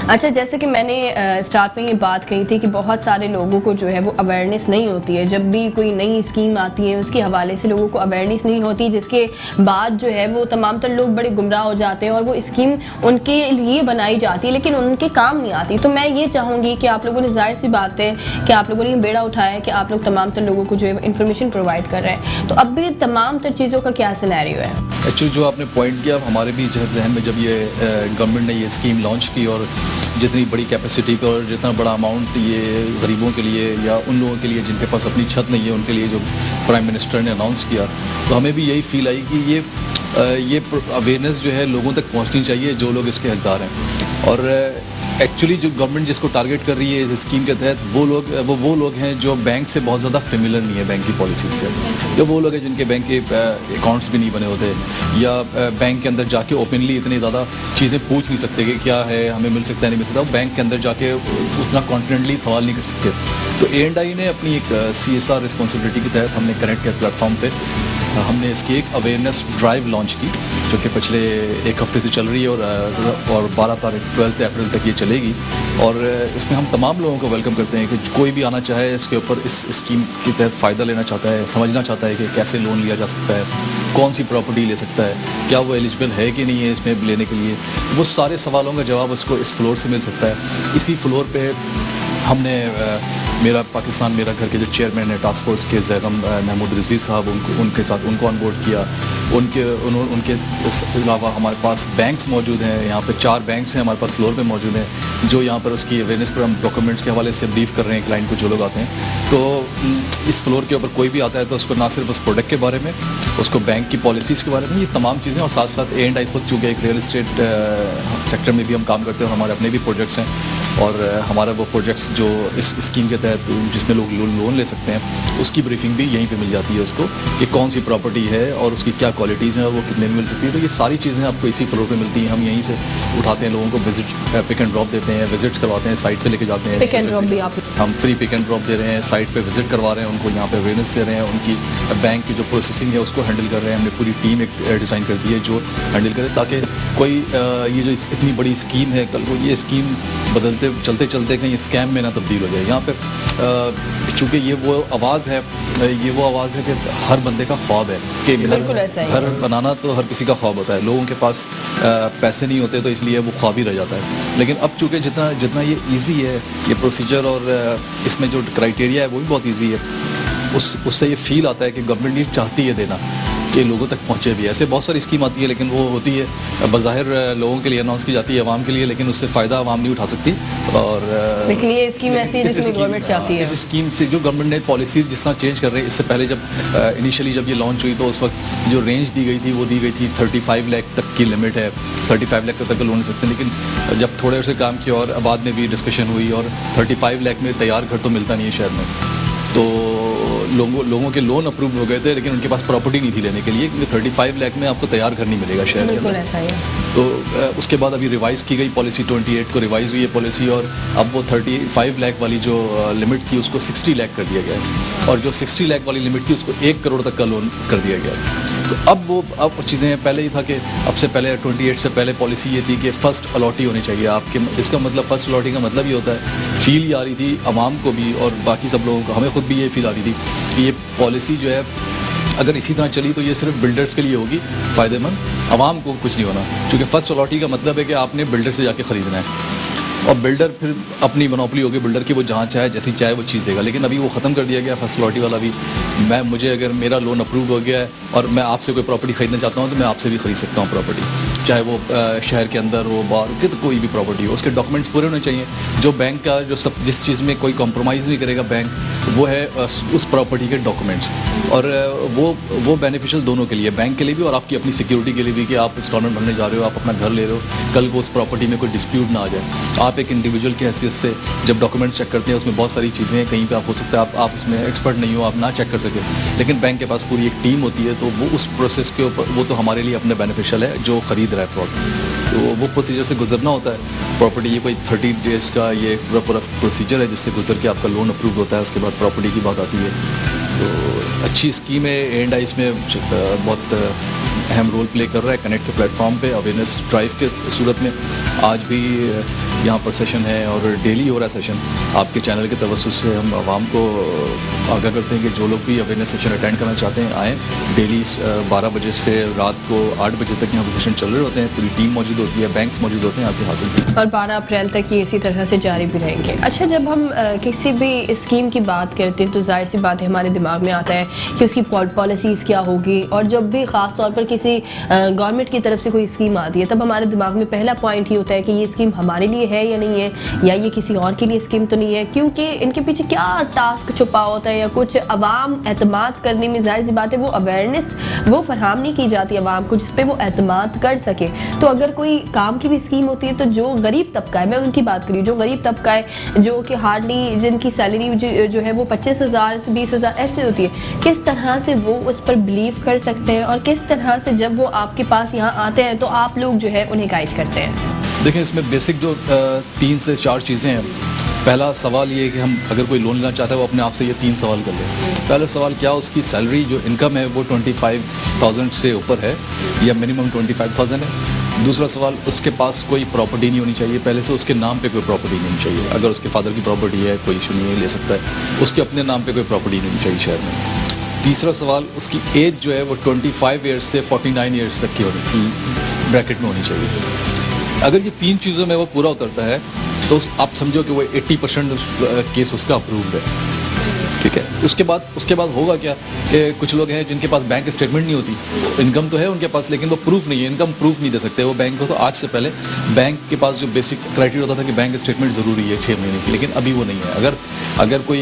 अच्छा, जैसे कि मैंने स्टार्ट में ये बात कही थी कि बहुत सारे लोगों को जो है वो अवेयरनेस नहीं होती है। जब भी कोई नई स्कीम आती है उसके हवाले से लोगों को अवेयरनेस नहीं होती, जिसके बाद जो है वो तमाम तर लोग बड़े गुमराह हो जाते हैं और वो स्कीम उनके लिए बनाई जाती है लेकिन उनके काम नहीं आती। तो मैं ये चाहूँगी कि आप लोगों ने, जाहिर सी बात है कि आप लोगों ने ये बेड़ा उठाया है कि आप लोग तमाम तर लोगों को जो है वो इन्फॉर्मेशन प्रोवाइड कर रहे हैं, तो अब भी तमाम ज़्यादातर चीज़ों का क्या सिनेरियो है? एक्चुअली जो आपने पॉइंट किया, हमारे भी जहन में जब ये गवर्नमेंट ने ये स्कीम लॉन्च की और जितनी बड़ी कैपेसिटी पे और जितना बड़ा अमाउंट ये गरीबों के लिए या उन लोगों के लिए जिनके पास अपनी छत नहीं है उनके लिए जो प्राइम मिनिस्टर ने अनाउंस किया, तो हमें भी यही फील आई कि ये अवेयरनेस जो है लोगों तक पहुंचनी चाहिए जो लोग इसके हकदार हैं। और एक्चुअली जो गवर्नमेंट जिसको टारगेट कर रही है इस स्कीम के तहत वो लोग हैं जो बैंक से बहुत ज़्यादा फेमिलियर नहीं है, बैंक की पॉलिसी से। जो वो लोग हैं जिनके बैंक के अकाउंट्स भी नहीं बने होते या बैंक के अंदर जाके ओपनली इतनी ज़्यादा चीज़ें पूछ नहीं सकते कि क्या है, हमें मिल सकता है नहीं मिल सकता, बैंक के अंदर जाके उतना कॉन्फिडेंटली सवाल नहीं कर सकते। तो A&I ने अपनी एक CSR रिस्पॉन्सिबिलिटी के तहत हमने कनेक्ट के प्लेटफॉर्म पे हमने इसकी एक अवेयरनेस ड्राइव लॉन्च की जो कि पिछले एक हफ्ते से चल रही है और 12 अप्रैल तक ये चलेगी। और इसमें हम तमाम लोगों को वेलकम करते हैं कि कोई भी आना चाहे इसके ऊपर, इस स्कीम के तहत फ़ायदा लेना चाहता है, समझना चाहता है कि कैसे लोन लिया जा सकता है, कौन सी प्रॉपर्टी ले सकता है, क्या वो एलिजिबल है कि नहीं है इसमें लेने के लिए, वो सारे सवालों का जवाब उसको इस फ्लोर से मिल सकता है। इसी फ्लोर पे हमने मेरा पाकिस्तान मेरा घर के जो चेयरमैन है टास्क फोर्स के जैगम महमूद रिजवी साहब, उनके साथ उनको ऑन बोर्ड किया। उनके अलावा हमारे पास बैंक्स मौजूद हैं, यहाँ पे 4 बैंक्स हैं हमारे पास फ्लोर पे मौजूद हैं जो यहाँ पर उसकी अवेयरनेस पर हम डॉक्यूमेंट्स के हवाले से ब्रीफ कर रहे हैं क्लाइंट को जो लोग आते हैं। तो इस फ्लोर के ऊपर कोई भी आता है तो उसको ना सिर्फ उस प्रोडक्ट के बारे में, उसको बैंक की पॉलिसीज़ के बारे में, ये तमाम चीज़ें, और साथ साथ A&I खुद चूँकि एक रियल इस्टेट सेक्टर में भी हम काम करते हैं और हमारे अपने भी प्रोजेक्ट्स हैं और हमारा वो प्रोजेक्ट्स जो इस स्कीम के तहत जिसमें लोग लोन ले सकते हैं उसकी ब्रीफिंग भी यहीं पे मिल जाती है उसको कि कौन सी प्रॉपर्टी है और उसकी क्या क्वालिटीज़ हैं और वो कितने में मिल सकती है। तो ये सारी चीज़ें आपको इसी फ्लोर पे मिलती हैं। हम यहीं से उठाते हैं, लोगों को विजिट पिक एंड ड्रॉप देते हैं, विजिट्स करवाते हैं, साइट पे लेके जाते हैं। पिक एंड ड्रॉप भी आप? हम फ्री पिक एंड ड्रॉप दे रहे हैं, साइट पे विजिट करवा रहे हैं, उनको यहाँ पे अवेयरनेस दे रहे हैं, उनकी बैंक की जो प्रोसेसिंग है उसको हैंडल कर रहे हैं। हमने पूरी टीम एक डिज़ाइन कर दी है जो हैंडल करे ताकि कोई ये जो इतनी बड़ी स्कीम है कल को ये स्कीम बदलते चलते चलते कहीं स्कैम में ना तब्दील हो जाए। यहाँ पे चूँकि ये वो आवाज़ है कि हर बंदे का ख्वाब है कि घर बनाना तो हर किसी का ख्वाब होता है। लोगों के पास पैसे नहीं होते तो इसलिए वो ख्वाब ही रह जाता है। लेकिन अब चूँकि जितना ये ईजी है ये प्रोसीजर और इसमें जो क्राइटेरिया है वो भी बहुत ईजी है, उससे ये फील आता है कि गवर्नमेंट ये चाहती है देना कि लोगों तक पहुँचे भी। ऐसे बहुत सारी स्कीम आती है लेकिन वो होती है बाज़ाहिर लोगों के लिए अनाउंस की जाती है आवाम के लिए, लेकिन उससे फ़ायदा आवाम नहीं उठा सकती। और लेकिन ये स्कीम ऐसी है जिसमें गवर्नमेंट चाहती है, इस स्कीम से जो गवर्नमेंट ने पॉलिसीज़ जिस तरह चेंज कर रहे हैं, इससे पहले जब इनिशियली जब ये लॉन्च हुई तो उस वक्त जो रेंज दी गई थी वो दी गई थी 35 लाख तक की लिमिट है, 35 लाख तक लोन ले सकते हैं। लेकिन जब थोड़े से काम किया और बाद में भी डिस्कशन हुई और 35 लाख में तैयार घर तो मिलता नहीं है शहर में, तो लोगों के लोन अप्रूव हो गए थे लेकिन उनके पास प्रॉपर्टी नहीं थी लेने के लिए, क्योंकि 35 लाख में आपको तैयार घर नहीं मिलेगा शहर में। बिल्कुल ऐसा ही है। तो उसके बाद अभी रिवाइज़ की गई पॉलिसी, 28 को रिवाइज़ हुई है पॉलिसी और अब वो 35 लाख वाली जो लिमिट थी उसको 60 लाख कर दिया गया है और जो 60 लाख वाली लिमिट थी उसको 1 करोड़ तक का लोन कर दिया गया है। तो अब चीज़ें पहले ही था कि अब से पहले 28 से पहले पॉलिसी ये थी कि फ़र्स्ट अलॉटी होनी चाहिए आपके। इसका मतलब फ़र्स्ट अलॉटी का मतलब ये होता है, फील ये आ रही थी आवाम को भी और बाकी सब लोगों को, हमें खुद भी ये फील आ रही थी कि ये पॉलिसी जो है अगर इसी तरह चली तो ये सिर्फ बिल्डर्स के लिए होगी फ़ायदेमंद, आवाम को कुछ नहीं होना। क्योंकि फ़र्स्ट अलॉटी का मतलब है कि आपने बिल्डर से जाके ख़रीदना है और बिल्डर फिर अपनी मोनोपोली होगी बिल्डर की, वो जहाँ चाहे जैसी चाहे वो चीज़ देगा। लेकिन अभी वो ख़त्म कर दिया गया फर्स्ट अलॉटी वाला भी। मुझे अगर मेरा लोन अप्रूव हो गया है और मैं आपसे कोई प्रॉपर्टी ख़रीदना चाहता हूँ तो मैं आपसे भी ख़रीद सकता हूँ प्रॉपर्टी, चाहे वो शहर के अंदर हो बाहर के, तो कोई भी प्रॉपर्टी हो। उसके डॉक्यूमेंट्स पूरे होने चाहिए। जो बैंक का जो जिस चीज़ में कोई कॉम्प्रोमाइज़ नहीं करेगा बैंक, वो है उस प्रॉपर्टी के डॉक्यूमेंट्स। और वो बेनिफिशियल दोनों के लिए, बैंक के लिए भी और आपकी अपनी सिक्योरिटी के लिए भी कि आप इंस्टॉलमेंट भरने जा रहे हो, आप अपना घर ले रहे हो, कल को उस प्रॉपर्टी में कोई डिस्प्यूट ना आ जाए। आप एक इंडिविजुअल की हैसियत से जब डॉक्यूमेंट चेक करते हैं उसमें बहुत सारी चीज़ें हैं, कहीं पे आप हो सकता है आप इसमें एक्सपर्ट नहीं हो, आप ना चेक कर सके, लेकिन बैंक के पास पूरी एक टीम होती है तो वो उस प्रोसेस के ऊपर वो तो हमारे लिए अपने बेनिफिशियल है जो ख़रीद रहा है प्रॉपर्टी, तो वो प्रोसीजर से गुजरना होता है। प्रॉपर्टी ये कोई 30 डेज़ का ये पूरा प्रोसीजर है जिससे गुजर के आपका लोन अप्रूव होता है, उसके बाद प्रॉपर्टी की बात आती है। तो अच्छी स्कीम है। A&I इसमें बहुत अहम रोल प्ले कर रहा है कनेक्ट के प्लेटफॉर्म पे अवेयरनेस ड्राइव के सूरत में। आज भी यहाँ पर सेशन है और डेली हो रहा है सेशन। आपके चैनल के तवज्जुह से हम आवाम को आगाह करते हैं कि जो लोग भी अवेयरनेस सेशन अटेंड करना चाहते हैं आएँ। डेली 12 बजे से रात को 8 बजे तक यहाँ पर सेशन चल रहे होते हैं। पूरी टीम मौजूद होती है, बैंक्स मौजूद होते हैं आपके हासिल की। और 12 अप्रैल तक ये इसी तरह से जारी भी रहेंगे। अच्छा, जब हम किसी भी स्कीम की बात करते हैं तो जाहिर सी बात है हमारे दिमाग में आता है कि उसकी पॉलिसीज़ क्या होगी, और जब भी ख़ास तौर पर किसी गवर्नमेंट की तरफ से कोई स्कीम आती है तब हमारे दिमाग में पहला पॉइंट ही होता है कि ये स्कीम हमारे लिए है या नहीं है, या ये किसी और के लिए स्कीम तो नहीं है, क्योंकि इनके पीछे क्या टास्क छुपा होता है या कुछ अवाम एतमाद करने में जाहिर सी बात है वो अवेयरनेस वो फरहम नहीं की जाती अवाम को जिस पे वो एतमाद कर सके। तो अगर कोई काम की भी स्कीम होती है तो जो गरीब तबका है, मैं उनकी बात करी, जो गरीब तबका है जो कि हार्डली जिनकी सैलरी जो है वो 25,000 से 20,000 ऐसे होती है, किस तरह से वो उस पर बिलीव कर सकते हैं और किस तरह से जब वो आपके पास यहाँ आते हैं तो आप लोग जो है उन्हें गाइड करते हैं? देखें, इसमें बेसिक जो 3 से 4 चीज़ें हैं। पहला सवाल ये है कि हम अगर कोई लोन लेना चाहता है वो अपने आप से ये 3 सवाल कर ले। पहला सवाल, क्या उसकी सैलरी जो इनकम है वो 25,000 से ऊपर है या मिनिमम 25,000 है। दूसरा सवाल, उसके पास कोई प्रॉपर्टी नहीं होनी चाहिए, पहले से उसके नाम पे कोई प्रॉपर्टी नहीं होनी चाहिए। अगर उसके फादर की प्रॉपर्टी है कोई इशू नहीं है, ले सकता है। उसके अपने नाम पे कोई प्रॉपर्टी नहीं होनी चाहिए शहर में। तीसरा सवाल, उसकी एज जो है वो 25 ईयर्स से 49 ईयर्स तक की ब्रैकेट में होनी चाहिए। अगर ये 3 चीज़ों में वो पूरा उतरता है तो आप समझो कि वो 80% केस उसका अप्रूव्ड है। ठीक है। उसके बाद होगा क्या कि कुछ लोग हैं जिनके पास बैंक स्टेटमेंट नहीं होती, इनकम तो है उनके पास लेकिन वो प्रूफ नहीं है, इनकम प्रूफ नहीं दे सकते वो बैंक को। तो आज से पहले बैंक के पास जो बेसिक क्राइटेरिया होता था कि बैंक स्टेटमेंट ज़रूरी है 6 महीने की, लेकिन अभी वो नहीं है। अगर कोई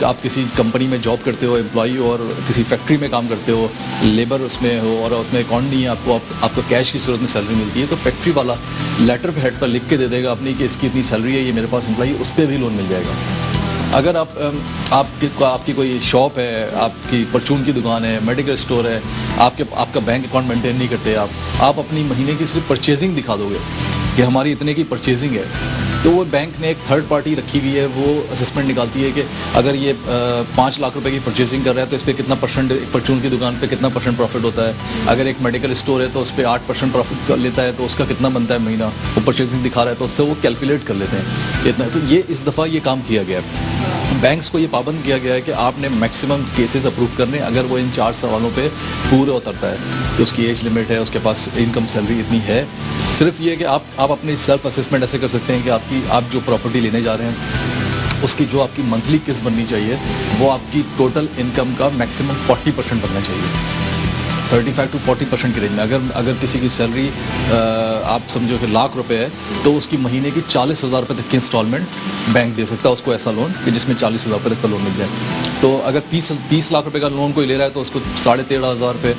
आप किसी कंपनी में जॉब करते हो, एम्प्लॉई हो, और किसी फैक्ट्री में काम करते हो, लेबर उसमें हो और उसमें अकाउंट नहीं है, आपको कैश की सूरत में सैलरी मिलती है, तो फैक्ट्री वाला लेटर हेड पर लिख के दे देगा अपनी कि इसकी इतनी सैलरी है, ये मेरे पास एम्प्लॉई, उस पर भी लोन मिल जाएगा। अगर आपकी कोई शॉप है, आपकी परचून की दुकान है, मेडिकल स्टोर है, आपका बैंक अकाउंट मेंटेन नहीं करते आप अपनी महीने की सिर्फ परचेजिंग दिखा दोगे कि हमारी इतने की परचेजिंग है, तो वो बैंक ने एक थर्ड पार्टी रखी हुई है, वो असेसमेंट निकालती है कि अगर ये 5 लाख रुपए की परचेजिंग कर रहा है तो इस पर कितना परसेंट, एक परचून की दुकान पे कितना परसेंट प्रॉफिट होता है। अगर एक मेडिकल स्टोर है तो उस पर 8% प्रॉफिट लेता है तो उसका कितना बनता है महीना, वो परचेजिंग दिखा रहा है तो उससे वो कैलकुलेट कर लेते हैं इतना। तो ये इस दफ़ा ये काम किया गया है, बैंक्स को ये पाबंद किया गया है कि आपने मैक्सिमम केसेस अप्रूव करने। अगर वो इन 4 सवालों पे पूरे उतरता है तो उसकी एज लिमिट है, उसके पास इनकम सैलरी इतनी है। सिर्फ ये कि आप अपनी सेल्फ असेसमेंट ऐसे कर सकते हैं कि आप जो प्रॉपर्टी लेने जा रहे हैं उसकी जो आपकी मंथली किस्त बननी चाहिए वो आपकी टोटल इनकम का मैक्सिमम 40% बनना चाहिए, 35 to 40% की रेंज में। अगर किसी की सैलरी आप समझो कि लाख रुपए है तो उसकी महीने की 40,000 रुपये तक की इंस्टॉलमेंट बैंक दे सकता है उसको, ऐसा लोन कि जिसमें 40,000 रुपये तक का लोन मिल जाए। तो अगर 30 लाख रुपए का लोन कोई ले रहा है तो उसको 13,500 रुपये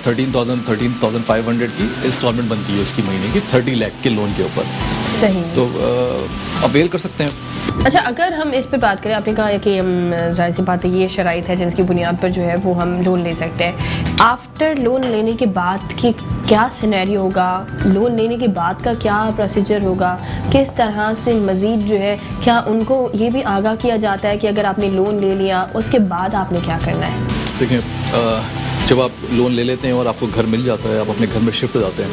13,500 की इंस्टॉलमेंट बनती है उसकी महीने की 30 लाख के लोन के ऊपर। सही। तो अवेल कर सकते हैं। अच्छा, अगर हम इस पे बात करें, आपने कहा कि हम जाहिर सी बात है ये शराइत है जिनकी बुनियाद पर जो है वो हम लोन ले सकते हैं। आफ्टर लोन लेने के बाद की क्या सिनेरियो होगा, लोन लेने के बाद का क्या प्रोसीजर होगा, किस तरह से मज़ीद जो है, क्या उनको ये भी आगाह किया जाता है कि अगर आपने लोन ले लिया उसके बाद आपने क्या करना है? देखिए, जब आप लोन ले लेते हैं और आपको घर मिल जाता है, आप अपने घर में शिफ्ट हो जाते हैं,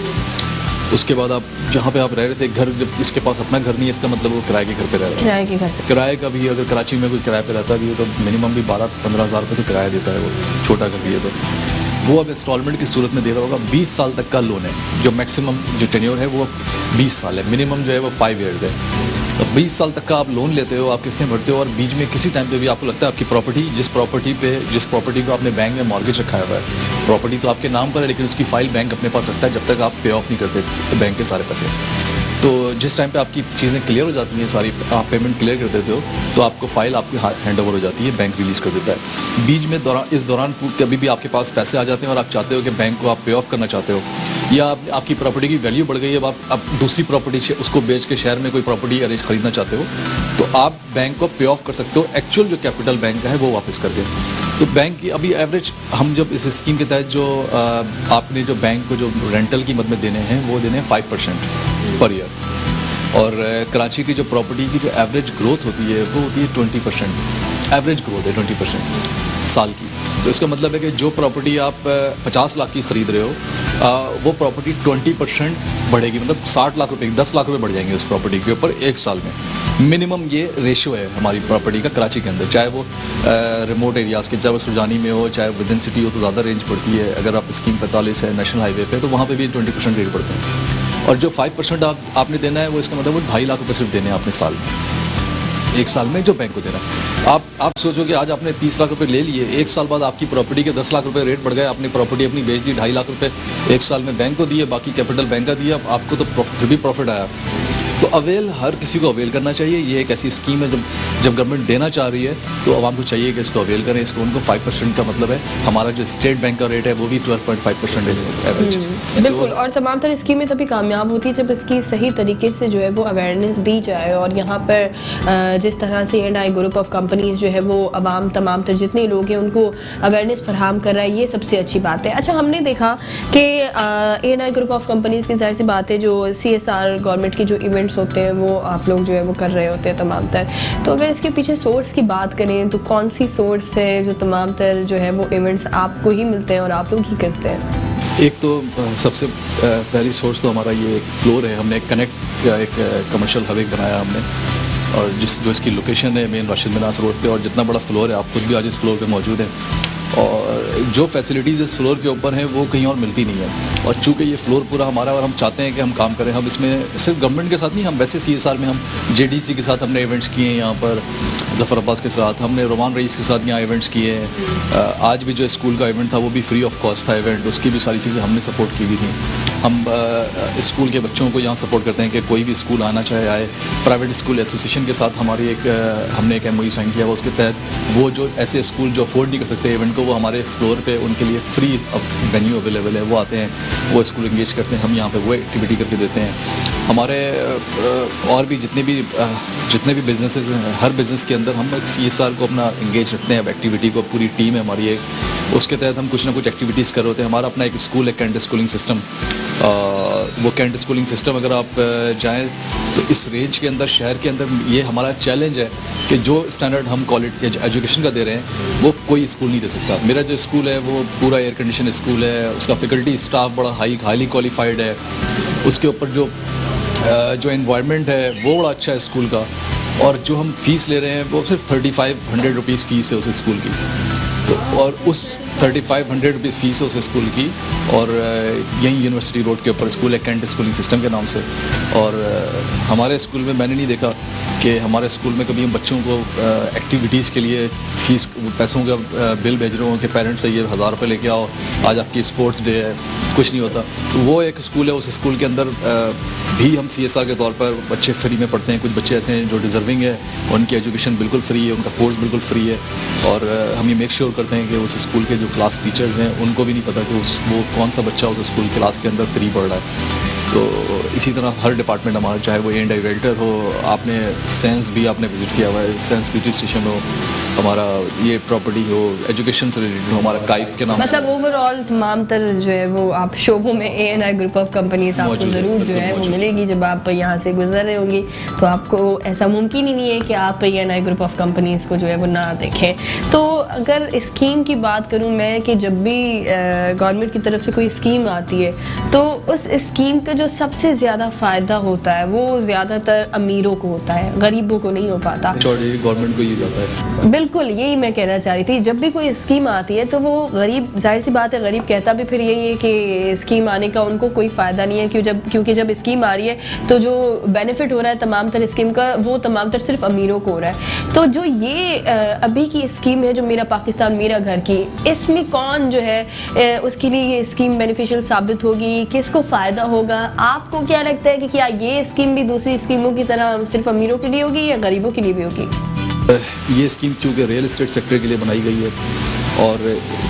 उसके बाद आप जहाँ पे आप रह रहे थे, घर जब इसके पास अपना घर नहीं है इसका मतलब वो किराए के घर पे रह रहा है। किराए के घर पे, किराए का भी अगर कराची में कोई किराए पे रहता भी है तो मिनिमम भी 12-15 हज़ार रुपये तो किराया देता है, वो छोटा घर भी है तो वो अब इंस्टॉलमेंट की सूरत में दे रहा होगा। 20 साल तक का लोन है, जो मैक्सिमम जो टेन्योर है वो 20 साल है, मिनिमम जो है वो 5 ईयर्स है। तो 20 साल तक का आप लोन लेते हो, आप किस्तें भरते हो और बीच में किसी टाइम पे भी आपको लगता है आपकी प्रॉपर्टी, जिस प्रॉपर्टी को आपने बैंक में मॉर्गेज रखा हुआ है, प्रॉपर्टी तो आपके नाम पर है लेकिन उसकी फाइल बैंक अपने पास रखता है जब तक आप पे ऑफ नहीं करते तो बैंक के सारे पैसे। तो जिस टाइम पे आपकी चीज़ें क्लियर हो जाती हैं, सारी आप पेमेंट क्लियर कर देते हो तो आपको फाइल आपकी हैंड ओवर हो जाती है, बैंक रिलीज़ कर देता है। बीच में इस दौरान कभी भी आपके पास पैसे आ जाते हैं और आप चाहते हो कि बैंक को आप पे ऑफ करना चाहते हो, या आपकी प्रॉपर्टी की वैल्यू बढ़ गई है, अब आप दूसरी प्रॉपर्टी उसको बेच के शहर में कोई प्रॉपर्टी अरेंज खरीदना चाहते हो तो आप बैंक को पे ऑफ कर सकते हो एक्चुअल जो कैपिटल बैंक का है वो वापस करके। तो बैंक की अभी एवरेज हम जब इस स्कीम के तहत जो आपने जो बैंक को जो रेंटल की मद में देने हैं वो देने हैं 5% पर ईयर, और कराची की जो प्रॉपर्टी की जो एवरेज ग्रोथ होती है वो होती है 20%। एवरेज ग्रोथ है 20% साल की। तो इसका मतलब है कि जो प्रॉपर्टी आप 50 लाख की ख़रीद रहे हो वो प्रॉपर्टी 20% बढ़ेगी, मतलब 60 लाख रुपए 10 लाख रुपए बढ़ जाएंगे उस प्रॉपर्टी के ऊपर एक साल में। मिनिमम ये रेशियो है हमारी प्रॉपर्टी का कराची के अंदर, चाहे वो रिमोट एरियाज़ के, चाहे वो सुरजानी में हो, चाहे विद इन सिटी हो तो ज़्यादा रेंज पड़ती है। अगर आप स्कीम 45 है नेशनल हाईवे पे तो वहाँ पे भी 20% रेट पड़ते हैं। और जो 5% आपने देना है वो इसका मतलब वो 2.5 लाख रुपये सिर्फ देने हैं आपने साल में, एक साल में जो बैंक को देना है। आप सोचो कि आज आपने 30 लाख रुपए ले लिए, एक साल बाद आपकी प्रॉपर्टी के 10 लाख रुपए रेट बढ़ गए, आपने प्रॉपर्टी अपनी बेच दी, 2.5 लाख रुपए एक साल में बैंक को दिए, बाकी कैपिटल बैंक का दिया, आपको तो फिर भी प्रॉफिट आया। तो अवेल हर किसी को अवेल करना चाहिए। ये एक ऐसी स्कीम है जब गवर्नमेंट देना चाह रही है तो आवाम को चाहिए कि इसको अवेल करें। इस लोन को 5% का मतलब है हमारा जो स्टेट बैंक का रेट है वो भी 12.5% एवरेज। बिल्कुल, और तमाम तरह स्कीमें तभी कामयाब होती है जब इसकी सही तरीके से जो है वो अवेयरनेस दी जाए। और यहाँ पर जिस तरह से E&I ग्रुप ऑफ कंपनीज जो है वो अवाम तमाम तर जितने लोग हैं उनको अवेयरनेस फराहम कर रहा है, ये सबसे अच्छी बात है। अच्छा, हमने देखा कि E&I ग्रुप ऑफ कंपनीज़ की जाहिर सी बात है जो CSR गवर्नमेंट के जो इवेंट्स होते हैं वो आप लोग जो है वो कर रहे होते हैं तमाम तर। तो अगर इसके पीछे सोर्स की बात करें तो कौन सी सोर्स है जो तमाम तर जो है वो इवेंट्स आपको ही मिलते हैं और आप लोग ही करते हैं? एक तो सबसे पहली सोर्स तो हमारा ये एक फ्लोर है। हमने कनेक्ट एक कमर्शियल हब एक बनाया हमने, और जो इसकी लोकेशन है मेन राशिद मिनास रोड पे, और जितना बड़ा फ्लोर है आप खुद भी आज इस फ्लोर पे मौजूद हैं, और जो फैसिलिटीज़ इस फ्लोर के ऊपर हैं वो कहीं और मिलती नहीं है। और चूँकि ये फ्लोर पूरा हमारा और हम चाहते हैं कि हम काम करें, हम इसमें सिर्फ गवर्नमेंट के साथ नहीं, हम वैसे CSR में हम JDC के साथ हमने इवेंट्स किए हैं, यहाँ पर ज़फ़र अब्बास के साथ हमने रोमान रईस के साथ यहाँ इवेंट्स किए हैं। आज भी जो स्कूल का इवेंट था वो भी फ्री ऑफ कॉस्ट था इवेंट, उसकी भी सारी चीज़ें हमने सपोर्ट की हुई थी। हम स्कूल के बच्चों को यहाँ सपोर्ट करते हैं कि कोई भी स्कूल आना चाहे आए। प्राइवेट स्कूल एसोसिएशन के साथ हमारी हमने एक MOU साइन किया हुआ, उसके तहत वो जो ऐसे स्कूल जो अफोर्ड नहीं कर सकते इवेंट को, वो हमारे इस फ्लोर पे उनके लिए फ्री वेन्यू अवेलेबल है, वो आते हैं, वो स्कूल इंगेज करते हैं, हम यहाँ पे वो एक्टिविटी करके देते हैं। हमारे और भी जितने भी बिजनेसेस हैं, हर बिज़नेस के अंदर हम CSR को अपना इंगेज रखते हैं। अब एक्टिविटी को पूरी टीम है हमारी एक, उसके तहत हम कुछ ना कुछ एक्टिविटीज़ कर रहे होते हैं। हमारा अपना एक स्कूल है कैंट स्कूलिंग सिस्टम, वो कैंट स्कूलिंग सिस्टम अगर आप जाएँ तो इस रेंज के अंदर, शहर के अंदर, ये हमारा चैलेंज है कि जो स्टैंडर्ड हम क्वालिटी एजुकेशन का दे रहे हैं वो कोई स्कूल नहीं दे सकता। मेरा जो स्कूल है वो पूरा एयर कंडीशन स्कूल है, उसका फैकल्टी स्टाफ बड़ा हाईली क्वालिफाइड है, उसके ऊपर जो एनवायरनमेंट है वो बड़ा अच्छा है स्कूल का, और जो हम फ़ीस ले रहे हैं वो सिर्फ 3500 रुपीज़ फ़ीस है उस स्कूल की। तो और उस 3500 रुपीज़ फ़ीस है उस स्कूल की, और यहीं यूनिवर्सिटी रोड के ऊपर स्कूल है कैंट स्कूलिंग सिस्टम के नाम से। और हमारे स्कूल में मैंने नहीं देखा कि हमारे स्कूल में कभी हम बच्चों को एक्टिविटीज़ के लिए फ़ीस पैसों का बिल भेज रहे हो कि पेरेंट्स से ये 1000 रुपये लेके आओ, आज आपकी स्पोर्ट्स डे है, कुछ नहीं होता। तो वो एक स्कूल है, उस स्कूल के अंदर भी हम CSR के तौर पर बच्चे फ्री में पढ़ते हैं। कुछ बच्चे ऐसे हैं जो डिज़र्विंग है, उनकी एजुकेशन बिल्कुल फ्री है, उनका कोर्स बिल्कुल फ्री है, और हम ये मेक श्योर करते हैं कि उस स्कूल के जो क्लास टीचर्स हैं उनको भी नहीं पता कि वो कौन सा बच्चा उस स्कूल क्लास के अंदर फ्री पढ़ रहा है। तो इसी तरह हर डिपार्टमेंट हमारा, चाहे वो E&I वेल्टर हो, आपने सेंस भी आपने विज़िट किया हुआ है, सेंस PT स्टेशन हो, हमारा ये प्रॉपर्टी हो, एजुकेशन से रिलेटेड हो, हमारा काइप के नाम मतलब ओवरऑल तमाम तर जो है वो आप शोबों में E&I ग्रुप ऑफ कंपनीज आपको ज़रूर जो है वो मिलेगी। जब आप यहाँ से गुजर रहे होंगी तो आपको ऐसा मुमकिन ही नहीं है कि आप E&I ग्रुप ऑफ कंपनीज़ को जो है वो ना देखें। तो अगर स्कीम की बात करूँ मैं, कि जब भी गवर्नमेंट की तरफ से कोई स्कीम आती है तो उस स्कीम का जो सबसे ज़्यादा फ़ायदा होता है वो ज़्यादातर अमीरों को होता है, गरीबों को नहीं हो पाता। गवर्नमेंट को ये जाता है। बिल्कुल, यही मैं कहना चाह रही थी। जब भी कोई स्कीम आती है तो वो गरीब, जाहिर सी बात है गरीब कहता भी फिर यही है कि स्कीम आने का उनको कोई फ़ायदा नहीं है, क्योंकि जब स्कीम आ रही है तो जो बेनिफिट हो रहा है तमाम तर स्कीम का वो तमाम तर सिर्फ अमीरों को हो रहा है। तो जो ये अभी की स्कीम है जो मेरा पाकिस्तान मेरा घर की, इसमें कौन जो है उसके लिए ये स्कीम बेनिफिशियल साबित होगी, किसको फ़ायदा होगा? आपको क्या लगता है कि क्या ये स्कीम भी दूसरी स्कीमों की तरह सिर्फ अमीरों के लिए होगी या गरीबों के लिए भी होगी? ये स्कीम चूँकि रियल इस्टेट सेक्टर के लिए बनाई गई है, और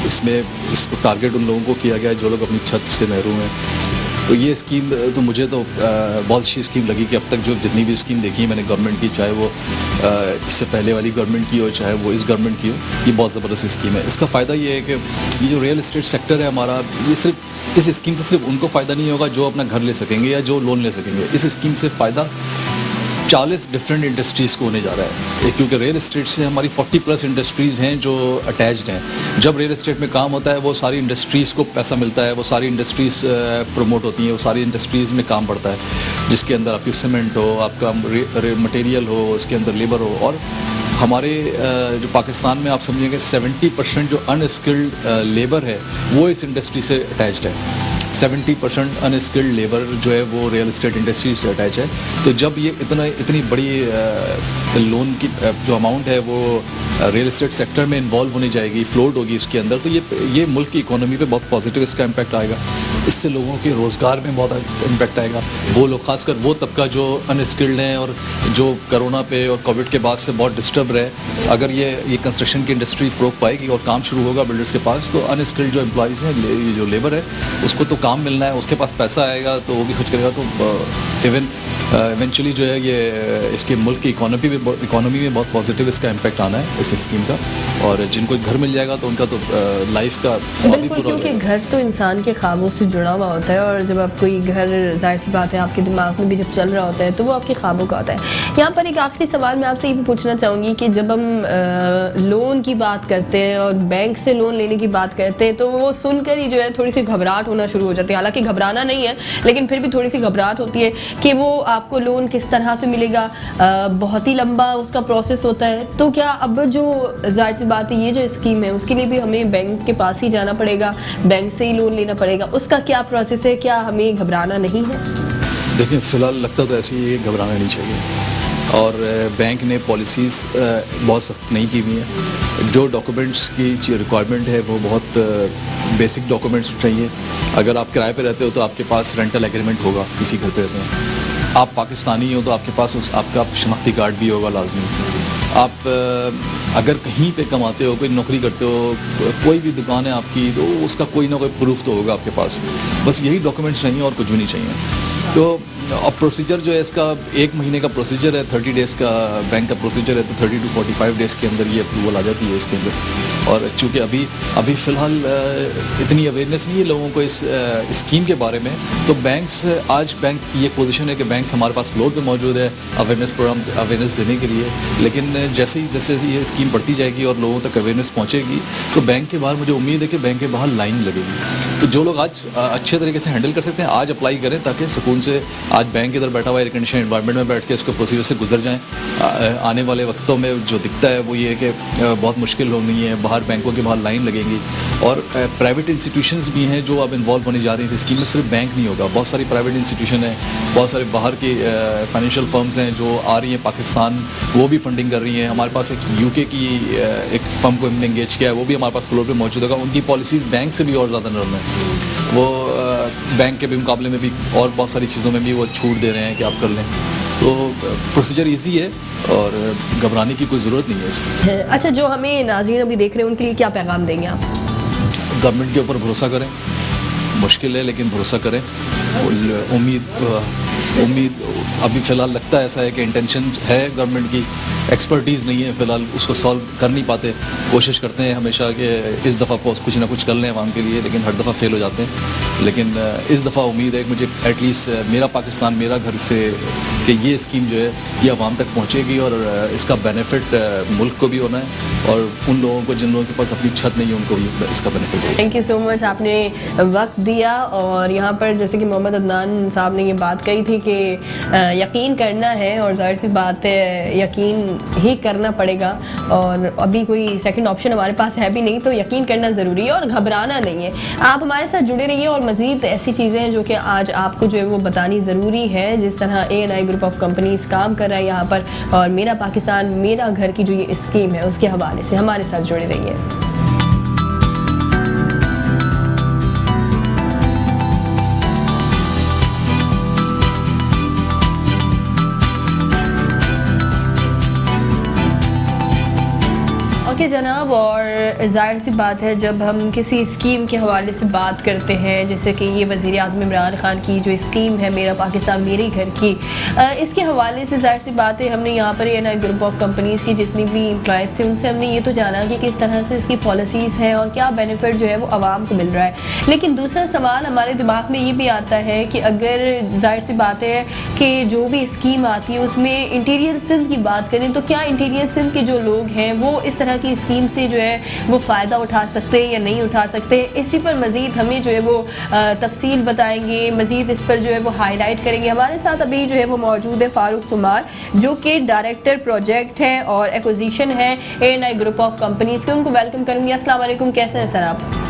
इसको टारगेट उन लोगों को किया गया है जो लोग अपनी छत से महरूम हैं। तो ये स्कीम तो मुझे तो बहुत अच्छी स्कीम लगी कि अब तक जो जितनी भी स्कीम देखी है मैंने गवर्नमेंट की, चाहे वो इससे पहले वाली गवर्नमेंट की हो, चाहे वो इस गवर्नमेंट की हो, ये बहुत ज़बरदस्त स्कीम है। इसका फ़ायदा ये है कि ये जो रियल इस्टेट सेक्टर है हमारा, ये सिर्फ इस स्कीम से सिर्फ उनको फ़ायदा नहीं होगा जो अपना घर ले सकेंगे या जो लोन ले सकेंगे। इस स्कीम से फ़ायदा 40 डिफरेंट इंडस्ट्रीज़ को होने जा रहा है, क्योंकि रियल एस्टेट से हमारी 40+ इंडस्ट्रीज़ हैं जो अटैच्ड हैं। जब रियल एस्टेट में काम होता है वो सारी इंडस्ट्रीज़ को पैसा मिलता है, वो सारी इंडस्ट्रीज़ प्रमोट होती हैं, वो सारी इंडस्ट्रीज़ में काम बढ़ता है, जिसके अंदर आपकी सीमेंट हो, आपका मटेरियल हो, उसके अंदर लेबर हो। और हमारे जो पाकिस्तान में आप समझेंगे 70% जो अनस्किल्ड लेबर है वो इस इंडस्ट्री से अटैच्ड है। 70% अनस्किल्ड लेबर जो है वो रियल एस्टेट इंडस्ट्री से अटैच है। तो जब ये इतनी बड़ी लोन की जो अमाउंट है वो रियल एस्टेट सेक्टर में इन्वॉल्व होनी जाएगी, फ्लोट होगी इसके अंदर, तो ये मुल्क की इकोनॉमी पे बहुत पॉजिटिव इसका इम्पैक्ट आएगा। इससे लोगों के रोज़गार में बहुत इम्पैक्ट आएगा। वो लोग, खासकर वो तबका जो अनस्किल्ड हैं और जो कोरोना पे और कोविड के बाद से बहुत डिस्टर्ब रहे, अगर ये कंस्ट्रक्शन की इंडस्ट्री फ़रोग पाएगी और काम शुरू होगा बिल्डर्स के पास, तो अनस्किल्ड जो एम्प्लॉइज़ हैं, जो लेबर है, उसको तो काम मिलना है, उसके पास पैसा आएगा तो वो भी खर्च करेगा। तो इवेंचुअली जो है ये इसके मुल्क की इकोनॉमी में बहुत पॉजिटिव इसका इम्पैक्ट आना है इस स्कीम का। और जिनको घर मिल जाएगा तो उनका तो लाइफ का बिल्कुल, क्योंकि घर तो इंसान के ख्वाबों से जुड़ा हुआ होता है, और जब आप कोई घर, जाहिर सी बात है आपके दिमाग में भी जब चल रहा होता है तो वो आपके ख्वाबों का होता है। यहाँ पर एक आखिरी सवाल मैं आपसे ये भी पूछना चाहूँगी कि जब हम लोन की बात करते हैं और बैंक से लोन लेने की बात करते हैं तो वो सुनकर ही जो है थोड़ी सी घबराहट होना शुरू हो जाती है। हालांकि घबराना नहीं है, लेकिन फिर भी थोड़ी सी घबराहट होती है कि वो आपको लोन किस तरह से मिलेगा, बहुत ही लंबा उसका प्रोसेस होता है। तो क्या अब जो जाहिर सी बात है ये जो स्कीम है उसके लिए भी हमें बैंक के पास ही जाना पड़ेगा, बैंक से ही लोन लेना पड़ेगा, उसका क्या प्रोसेस है, क्या हमें घबराना नहीं है? देखिए, फ़िलहाल लगता तो ऐसे ही घबराना नहीं चाहिए, और बैंक ने पॉलिसीज़ बहुत सख्त नहीं की हुई हैं। जो डॉक्यूमेंट्स की रिक्वायरमेंट है वो बहुत बेसिक डॉक्यूमेंट्स चाहिए। अगर आप किराए पे रहते हो तो आपके पास रेंटल एग्रीमेंट होगा, किसी घर पे रहते हैं। आप पाकिस्तानी हो तो आपके पास आपका शनाख्ती कार्ड भी होगा लाजमी। आप अगर कहीं पे कमाते हो, कोई नौकरी करते हो, कोई भी दुकान है आपकी, तो उसका कोई ना कोई प्रूफ तो होगा आपके पास। बस यही डॉक्यूमेंट्स चाहिए और कुछ भी नहीं चाहिए। तो अब प्रोसीजर जो है इसका 1 महीने का प्रोसीजर है, 30 डेज़ का बैंक का प्रोसीजर है, तो 30 to 45 डेज़ के अंदर ये अप्रूवल आ जाती है इसके अंदर। और चूँकि अभी फ़िलहाल इतनी अवेयरनेस नहीं है लोगों को इस स्कीम के बारे में, तो आज बैंक की ये पोजीशन है कि बैंक्स हमारे पास फ्लोर पे मौजूद है अवेयरनेस प्रोग्राम, अवेयरनेस देने के लिए। लेकिन जैसे ये स्कीम बढ़ती जाएगी और लोगों तक अवेयरनेस पहुँचेगी, तो बैंक के बाहर मुझे उम्मीद है कि बैंक के बाहर लाइन लगेगी। तो जो लोग आज अच्छे तरीके से हैंडल कर सकते हैं आज अप्लाई करें, ताकि सुकून से आज बैंक इधर बैठा हुआ एयर कंडीशन एनवायरनमेंट में बैठ के इसको प्रोसीजर से गुजर जाएं। आने वाले वक्तों में जो दिखता है वो ये है कि बहुत मुश्किल होनी है, बाहर बैंकों के बाहर लाइन लगेंगी। और प्राइवेट इंस्टीट्यूशंस भी हैं जो अब इन्वॉल्व होने जा रही हैं इस स्कीम में। सिर्फ बैंक नहीं होगा, बहुत सारी प्राइवेट इंस्टीट्यूशन हैं, बहुत सारे बाहर की फाइनेंशियल फर्म्स हैं जो आ रही हैं पाकिस्तान, वो भी फंडिंग कर रही हैं। हमारे पास एक यूके की एक फर्म को हमने इंगेज किया है, वो भी हमारे पास फ्लोर पे मौजूद होगा। उनकी पॉलिसीज़ बैंक से भी और ज़्यादा नरम है, वो बैंक के भी मुकाबले में भी और बहुत सारी चीज़ों में भी वो छूट दे रहे हैं कि आप कर लें। तो प्रोसीजर इजी है और घबराने की कोई ज़रूरत नहीं है इसमें। अच्छा, जो हमें नाज़रीन अभी देख रहे हैं उनके लिए क्या पैगाम देंगे आप? गवर्नमेंट के ऊपर भरोसा करें, मुश्किल है लेकिन भरोसा करें। उम्मीद अभी फ़िलहाल लगता है ऐसा है कि इंटेंशन है गवर्नमेंट की, एक्सपर्टीज़ नहीं है फ़िलहाल, उसको सॉल्व कर नहीं पाते। कोशिश करते हैं हमेशा कि इस दफ़ा कुछ ना कुछ कर लें आवाम के लिए, लेकिन हर दफ़ा फेल हो जाते हैं। लेकिन इस दफ़ा उम्मीद है कि मुझे एटलीस्ट मेरा पाकिस्तान मेरा घर से कि ये स्कीम जो है ये आवाम तक पहुँचेगी और इसका बेनिफिट मुल्क को भी होना है और उन लोगों को जिन लोगों के पास अपनी छत नहीं है उनको भी इसका बेनिफिट होगा। थैंक यू सो मच, आपने वक्त दिया। और यहाँ पर जैसे कि मोहम्मद अदनान साहब ने ये बात कही थी कि यकीन करना है, और जाहिर सी बात है यकीन ही करना पड़ेगा, और अभी कोई सेकंड ऑप्शन हमारे पास है भी नहीं, तो यकीन करना ज़रूरी है और घबराना नहीं है। आप हमारे साथ जुड़े रहिए और मज़ीद ऐसी चीज़ें हैं जो कि आज आपको जो है वो बतानी ज़रूरी है, जिस तरह ANI ग्रुप ऑफ कंपनीज़ काम कर रहा है यहाँ पर, और मेरा पाकिस्तान मेरा घर की जो ये स्कीम है उसके हवाले से हमारे साथ जुड़े रहिए। ओके, जी जनाब, और जाहिर सी बात है जब हम किसी स्कीम के हवाले से बात करते हैं, जैसे कि ये वज़ीर आज़म इमरान खान की जो स्कीम है मेरा पाकिस्तान मेरे घर की, इसके हवाले से जाहिर सी बात है हमने यहाँ पर ANI ग्रुप ऑफ कंपनीज़ की जितनी भी एम्प्लॉयज़ थे उनसे हमने ये तो जाना कि किस तरह से इसकी पॉलिसीज़ हैं और क्या बेनिफिट जो है वो आवाम को मिल रहा है। लेकिन दूसरा सवाल हमारे दिमाग में ये भी आता है कि अगर जाहिर सी बात है कि जो भी स्कीम आती है उसमें इंटीरियर सिंध की बात करें तो क्या इंटीरियर सिंध के जो लोग हैं वो इस तरह की स्कीम से जो है वो फ़ायदा उठा सकते हैं या नहीं उठा सकते, इसी पर मज़ीद हमें जो है वो तफसील बताएंगे, मज़ीद इस पर जो है वो हाईलाइट करेंगे। हमारे साथ अभी जो है वो मौजूद है फ़ारूक सुमार, जो कि डायरेक्टर प्रोजेक्ट हैं और एक्विजिशन है ANI ग्रुप ऑफ कंपनीज़ के। उनको वेलकम करूँगी। अस्सलाम वालेकुम, कैसे हैं सर आप?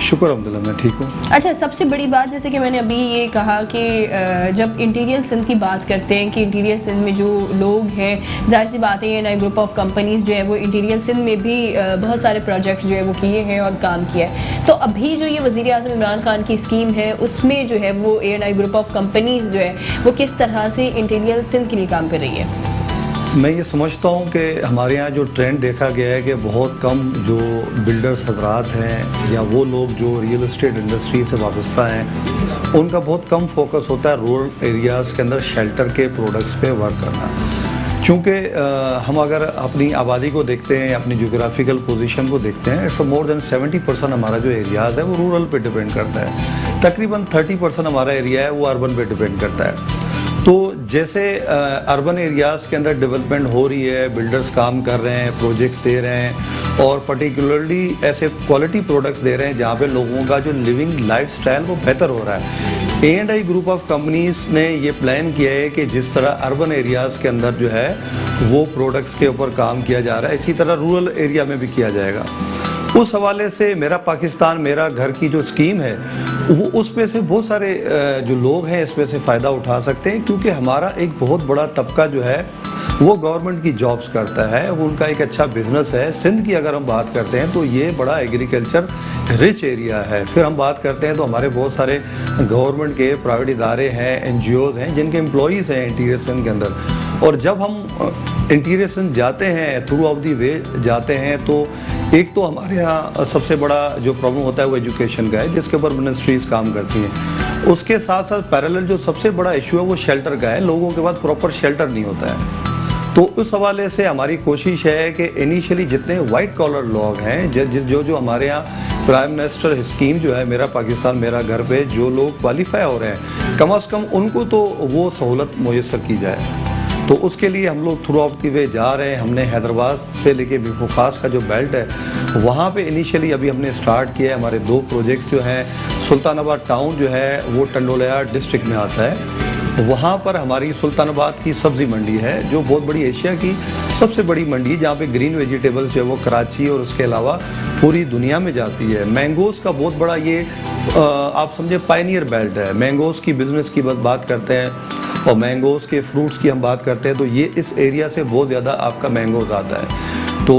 शुक्र अल्हम्दुलिल्लाह, मैं ठीक हूँ। अच्छा, सबसे बड़ी बात जैसे कि मैंने अभी ये कहा कि जब इंटीरियर सिंध की बात करते हैं कि इंटीरियर सिंध में जो लोग हैं, जाहिर सी बात है ANI ग्रुप ऑफ कंपनीज़ जो है वो इंटीरियर सिंध में भी बहुत सारे प्रोजेक्ट जो है वो किए हैं और काम किया है। तो अभी जो ये वज़ीर आज़म इमरान खान की स्कीम है उसमें जो है वो ANI ग्रुप ऑफ कंपनीज़ जो है वो किस तरह से इंटीरियर सिंध के लिए काम कर रही है? मैं ये समझता हूँ कि हमारे यहाँ जो ट्रेंड देखा गया है कि बहुत कम जो बिल्डर्स हजरात हैं या वो लोग जो रियल एस्टेट इंडस्ट्री से वाबस्ता हैं उनका बहुत कम फोकस होता है रूरल एरियाज़ के अंदर शेल्टर के प्रोडक्ट्स पे वर्क करना। चूँकि हम अगर अपनी आबादी को देखते हैं, अपनी जोग्राफिकल पोजीशन को देखते हैं, इट्स मोर देन 70% हमारा जो एरियाज़ है वो रूरल पे डिपेंड करता है। तकरीबन 30% हमारा एरिया है वो अर्बन पे डिपेंड करता है। तो जैसे अर्बन एरियाज़ के अंदर डेवलपमेंट हो रही है, बिल्डर्स काम कर रहे हैं, प्रोजेक्ट्स दे रहे हैं और पर्टिकुलरली ऐसे क्वालिटी प्रोडक्ट्स दे रहे हैं जहाँ पे लोगों का जो लिविंग लाइफस्टाइल वो बेहतर हो रहा है। ANI ग्रुप ऑफ कंपनीज़ ने ये प्लान किया है कि जिस तरह अर्बन एरियाज़ के अंदर जो है वो प्रोडक्ट्स के ऊपर काम किया जा रहा है, इसी तरह रूरल एरिया में भी किया जाएगा। उस हवाले से मेरा पाकिस्तान मेरा घर की जो स्कीम है वो उसमें से बहुत सारे जो लोग हैं इसमें से फ़ायदा उठा सकते हैं, क्योंकि हमारा एक बहुत बड़ा तबका जो है वो गवर्नमेंट की जॉब्स करता है, वो उनका एक अच्छा बिजनेस है। सिंध की अगर हम बात करते हैं तो ये बड़ा एग्रीकल्चर रिच एरिया है। फिर हम बात करते हैं तो हमारे बहुत सारे गवर्नमेंट के प्राइवेट इदारे हैं, NGOs हैं जिनके एम्प्लॉयज़ हैं इंटीरियर सिंध के अंदर। और जब हम इंटीरियर सिंध जाते हैं, थ्रू ऑफ दी वे जाते हैं, तो एक तो हमारे यहाँ सबसे बड़ा जो प्रॉब्लम होता है वो एजुकेशन का है, जिसके ऊपर मिनिस्ट्रीज़ काम करती हैं। उसके साथ साथ पैरेलल जो सबसे बड़ा इशू है वो शेल्टर का है, लोगों के पास प्रॉपर शेल्टर नहीं होता है। तो उस हवाले से हमारी कोशिश है कि इनिशियली जितने वाइट कॉलर लोग हैं, जो हमारे यहाँ प्राइम मिनिस्टर स्कीम जो है मेरा पाकिस्तान मेरा घर पे जो लोग क्वालिफाई हो रहे हैं, कम से कम उनको तो वो सहूलत मुयस्सर की जाए। तो उसके लिए हम लोग थ्रू ऑफ द वे जा रहे हैं। हमने हैदराबाद से लेके बिफोखास का जो बेल्ट है वहाँ पे इनिशियली अभी हमने स्टार्ट किया है। हमारे 2 प्रोजेक्ट्स जो हैं, सुल्तानाबाद टाउन जो है वो टंडोलिया डिस्ट्रिक्ट में आता है, वहाँ पर हमारी सुल्तानाबाद की सब्ज़ी मंडी है जो बहुत बड़ी एशिया की सबसे बड़ी मंडी है, जहाँ पे ग्रीन वेजिटेबल्स जो है वो कराची और उसके अलावा पूरी दुनिया में जाती है। मैंगोज़ का बहुत बड़ा ये आप समझे पायनियर बेल्ट है। मैंगोज़ की बिज़नेस की बात करते हैं और मैंगोज़ के फ्रूट्स की हम बात करते हैं तो ये इस एरिया से बहुत ज़्यादा आपका मैंगोज़ आता है। तो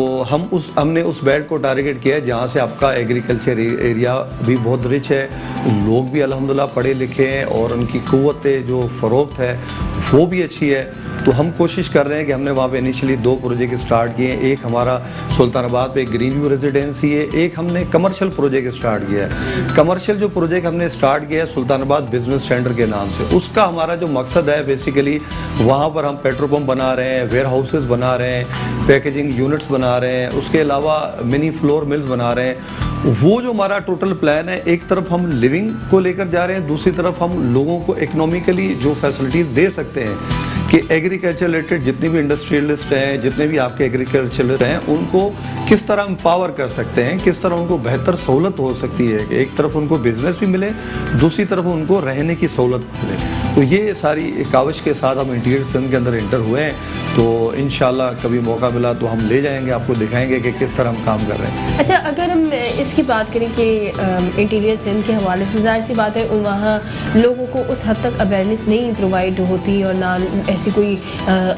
हमने उस बेल्ट को टारगेट किया है जहाँ से आपका एग्रीकल्चर एरिया भी बहुत रिच है, लोग भी अल्हम्दुलिल्लाह पढ़े लिखे हैं और उनकी क़ुव्वत जो फ़रोख्त है वो भी अच्छी है। तो हम कोशिश कर रहे हैं कि हमने वहाँ पे इनिशियली 2 प्रोजेक्ट स्टार्ट किए हैं। एक हमारा सुल्तानाबाद पे ग्रीन व्यू रेजिडेंसी है, एक हमने कमर्शियल प्रोजेक्ट स्टार्ट किया है। कमर्शियल जो प्रोजेक्ट हमने स्टार्ट किया है सुल्तानाबाद बिजनेस सेंटर के नाम से, उसका हमारा जो मकसद है बेसिकली वहाँ पर हम पेट्रोल पंप बना रहे हैं, वेयर हाउसेस बना रहे हैं, पैकेजिंग यूनिट्स बना रहे हैं, उसके अलावा मिनी फ्लोर मिल्स बना रहे हैं। वो जो हमारा टोटल प्लान है, एक तरफ हम लिविंग को लेकर जा रहे हैं, दूसरी तरफ हम लोगों को इकोनॉमिकली जो फैसिलिटीज़ दे सकते हैं कि एग्रीकल्चर रिलेटेड जितने भी इंडस्ट्रियलिस्ट हैं, जितने भी आपके एग्रीकल्चरिस्ट हैं, उनको किस तरह एम्पावर कर सकते हैं, किस तरह उनको बेहतर सहूलत हो सकती है कि एक तरफ उनको बिजनेस भी मिले, दूसरी तरफ उनको रहने की सहूलत मिले। तो ये सारी काविश के साथ हम इंटीरियर सिंध के अंदर इंटर हुए हैं। तो इंशाल्लाह कभी मौका मिला तो हम ले जाएंगे, आपको दिखाएंगे कि किस तरह हम काम कर रहे हैं। अच्छा, अगर हम इसकी बात करें कि इंटीरियर सिंध के हवाले से जाहिर सी बात है वहाँ लोगों को उस हद तक अवेयरनेस नहीं प्रोवाइड होती और ना जैसे कोई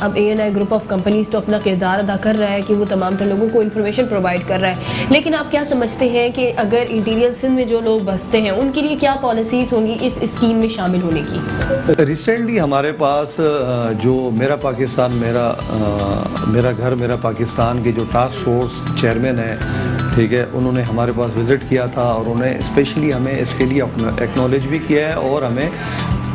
अब ANI ग्रुप ऑफ कंपनीज तो अपना किरदार अदा कर रहा है कि वो तमाम तर लोगों को इन्फॉर्मेशन प्रोवाइड कर रहा है, लेकिन आप क्या समझते हैं कि अगर इंटीरियर सिंध में जो लोग बसते हैं उनके लिए क्या पॉलिसीज़ होंगी इस स्कीम में शामिल होने की? रिसेंटली हमारे पास जो मेरा पाकिस्तान मेरा घर मेरा पाकिस्तान के जो टास्क फोर्स चेयरमैन है, ठीक है, उन्होंने हमारे पास विज़िट किया था और उन्हें स्पेशली हमें इसके लिए एक्नॉलेज भी किया है और हमें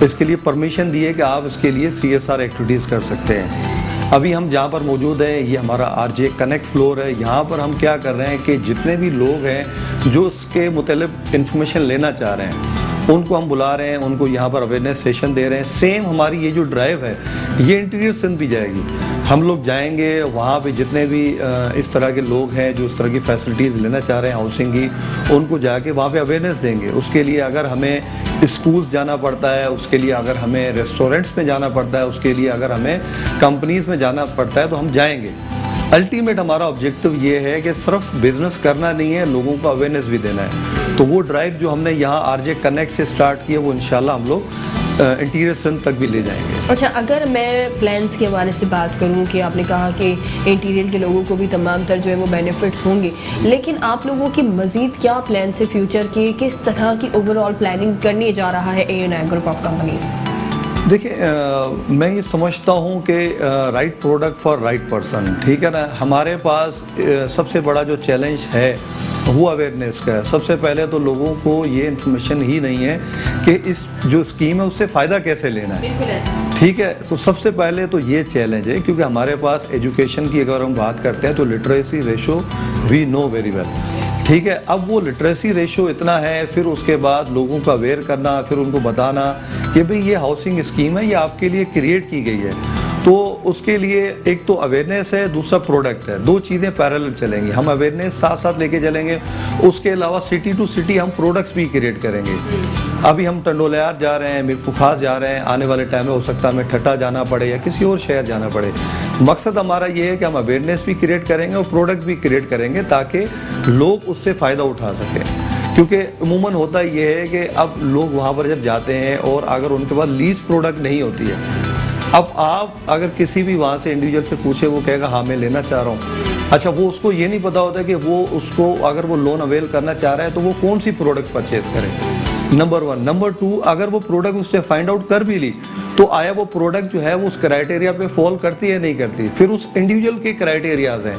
इसके लिए परमिशन दी है कि आप इसके लिए CSR एक्टिविटीज़ कर सकते हैं। अभी हम जहाँ पर मौजूद हैं ये हमारा RJ कनेक्ट फ्लोर है। यहाँ पर हम क्या कर रहे हैं कि जितने भी लोग हैं जो इसके मुतालिक इन्फॉर्मेशन लेना चाह रहे हैं उनको हम बुला रहे हैं, उनको यहाँ पर अवेयरनेस सेशन दे रहे हैं। सेम हमारी ये जो ड्राइव है ये इंटीरियर सिंध भी जाएगी। हम लोग जाएंगे वहाँ पे जितने भी इस तरह के लोग हैं जो इस तरह की फैसिलिटीज़ लेना चाह रहे हैं हाउसिंग की, उनको जाके वहाँ पे अवेयरनेस देंगे। उसके लिए अगर हमें स्कूल्स जाना पड़ता है, उसके लिए अगर हमें रेस्टोरेंट्स में जाना पड़ता है, उसके लिए अगर हमें कंपनीज़ में जाना पड़ता है तो हम जाएंगे। अल्टीमेट हमारा ऑब्जेक्टिव ये है कि सिर्फ बिजनेस करना नहीं है, लोगों को अवेयरनेस भी देना है। तो वो ड्राइव जो हमने यहाँ RJ कनेक्ट से स्टार्ट की है वो इंशाल्लाह हम लोग इंटीरियर सिंध तक भी ले जाएंगे। अच्छा, अगर मैं प्लान्स के हवाले से बात करूं कि आपने कहा कि इंटीरियर के लोगों को भी तमाम तर जो है वो बेनिफिट्स होंगे, लेकिन आप लोगों की मज़ीद क्या प्लान है फ्यूचर के, किस तरह की ओवरऑल प्लानिंग करने जा रहा है ANI ग्रुप ऑफ कंपनीज़? देखिए, मैं ये समझता हूँ कि right product for right person, ठीक है ना। हमारे पास सबसे बड़ा जो चैलेंज है वो अवेयरनेस का है। सबसे पहले तो लोगों को ये इन्फॉर्मेशन ही नहीं है कि इस जो स्कीम है उससे फ़ायदा कैसे लेना है, बिल्कुल ऐसा, ठीक है। तो सबसे पहले तो ये चैलेंज है, क्योंकि हमारे पास एजुकेशन की अगर हम बात करते हैं तो literacy ratio we know very well, ठीक है। अब वो लिटरेसी रेशो इतना है, फिर उसके बाद लोगों का अवेयर करना, फिर उनको बताना कि भाई ये हाउसिंग स्कीम है, ये आपके लिए क्रिएट की गई है। तो उसके लिए एक तो अवेयरनेस है, दूसरा प्रोडक्ट है, दो चीज़ें पैरेलल चलेंगी। हम अवेयरनेस साथ साथ लेके चलेंगे, उसके अलावा सिटी टू सिटी हम प्रोडक्ट्स भी क्रिएट करेंगे। अभी हम टंडोलियार जा रहे हैं, मीरपुर खास जा रहे हैं, आने वाले टाइम में हो सकता है हमें ठट्टा जाना पड़े या किसी और शहर जाना पड़े। मकसद हमारा ये है कि हम अवेयरनेस भी क्रिएट करेंगे और प्रोडक्ट भी क्रिएट करेंगे ताकि लोग उससे फ़ायदा उठा सकें। क्योंकि अमूमन होता ये है कि अब लोग वहाँ पर जब जाते हैं और अगर उनके पास लीज प्रोडक्ट नहीं होती है, अब आप अगर किसी भी वहाँ से इंडिविजुअल से पूछे, वो कहेगा हाँ मैं लेना चाह रहा हूँ। अच्छा, वो उसको ये नहीं पता होता कि वो उसको अगर वो लोन अवेल करना चाह रहा है तो वो कौन सी प्रोडक्ट परचेज करे, नंबर 1। नंबर 2, अगर वो प्रोडक्ट उससे फाइंड आउट कर भी ली तो आया वो प्रोडक्ट जो है वो उस क्राइटेरिया पे फॉल करती है नहीं करती। फिर उस इंडिविजुअल के क्राइटेरियाज हैं,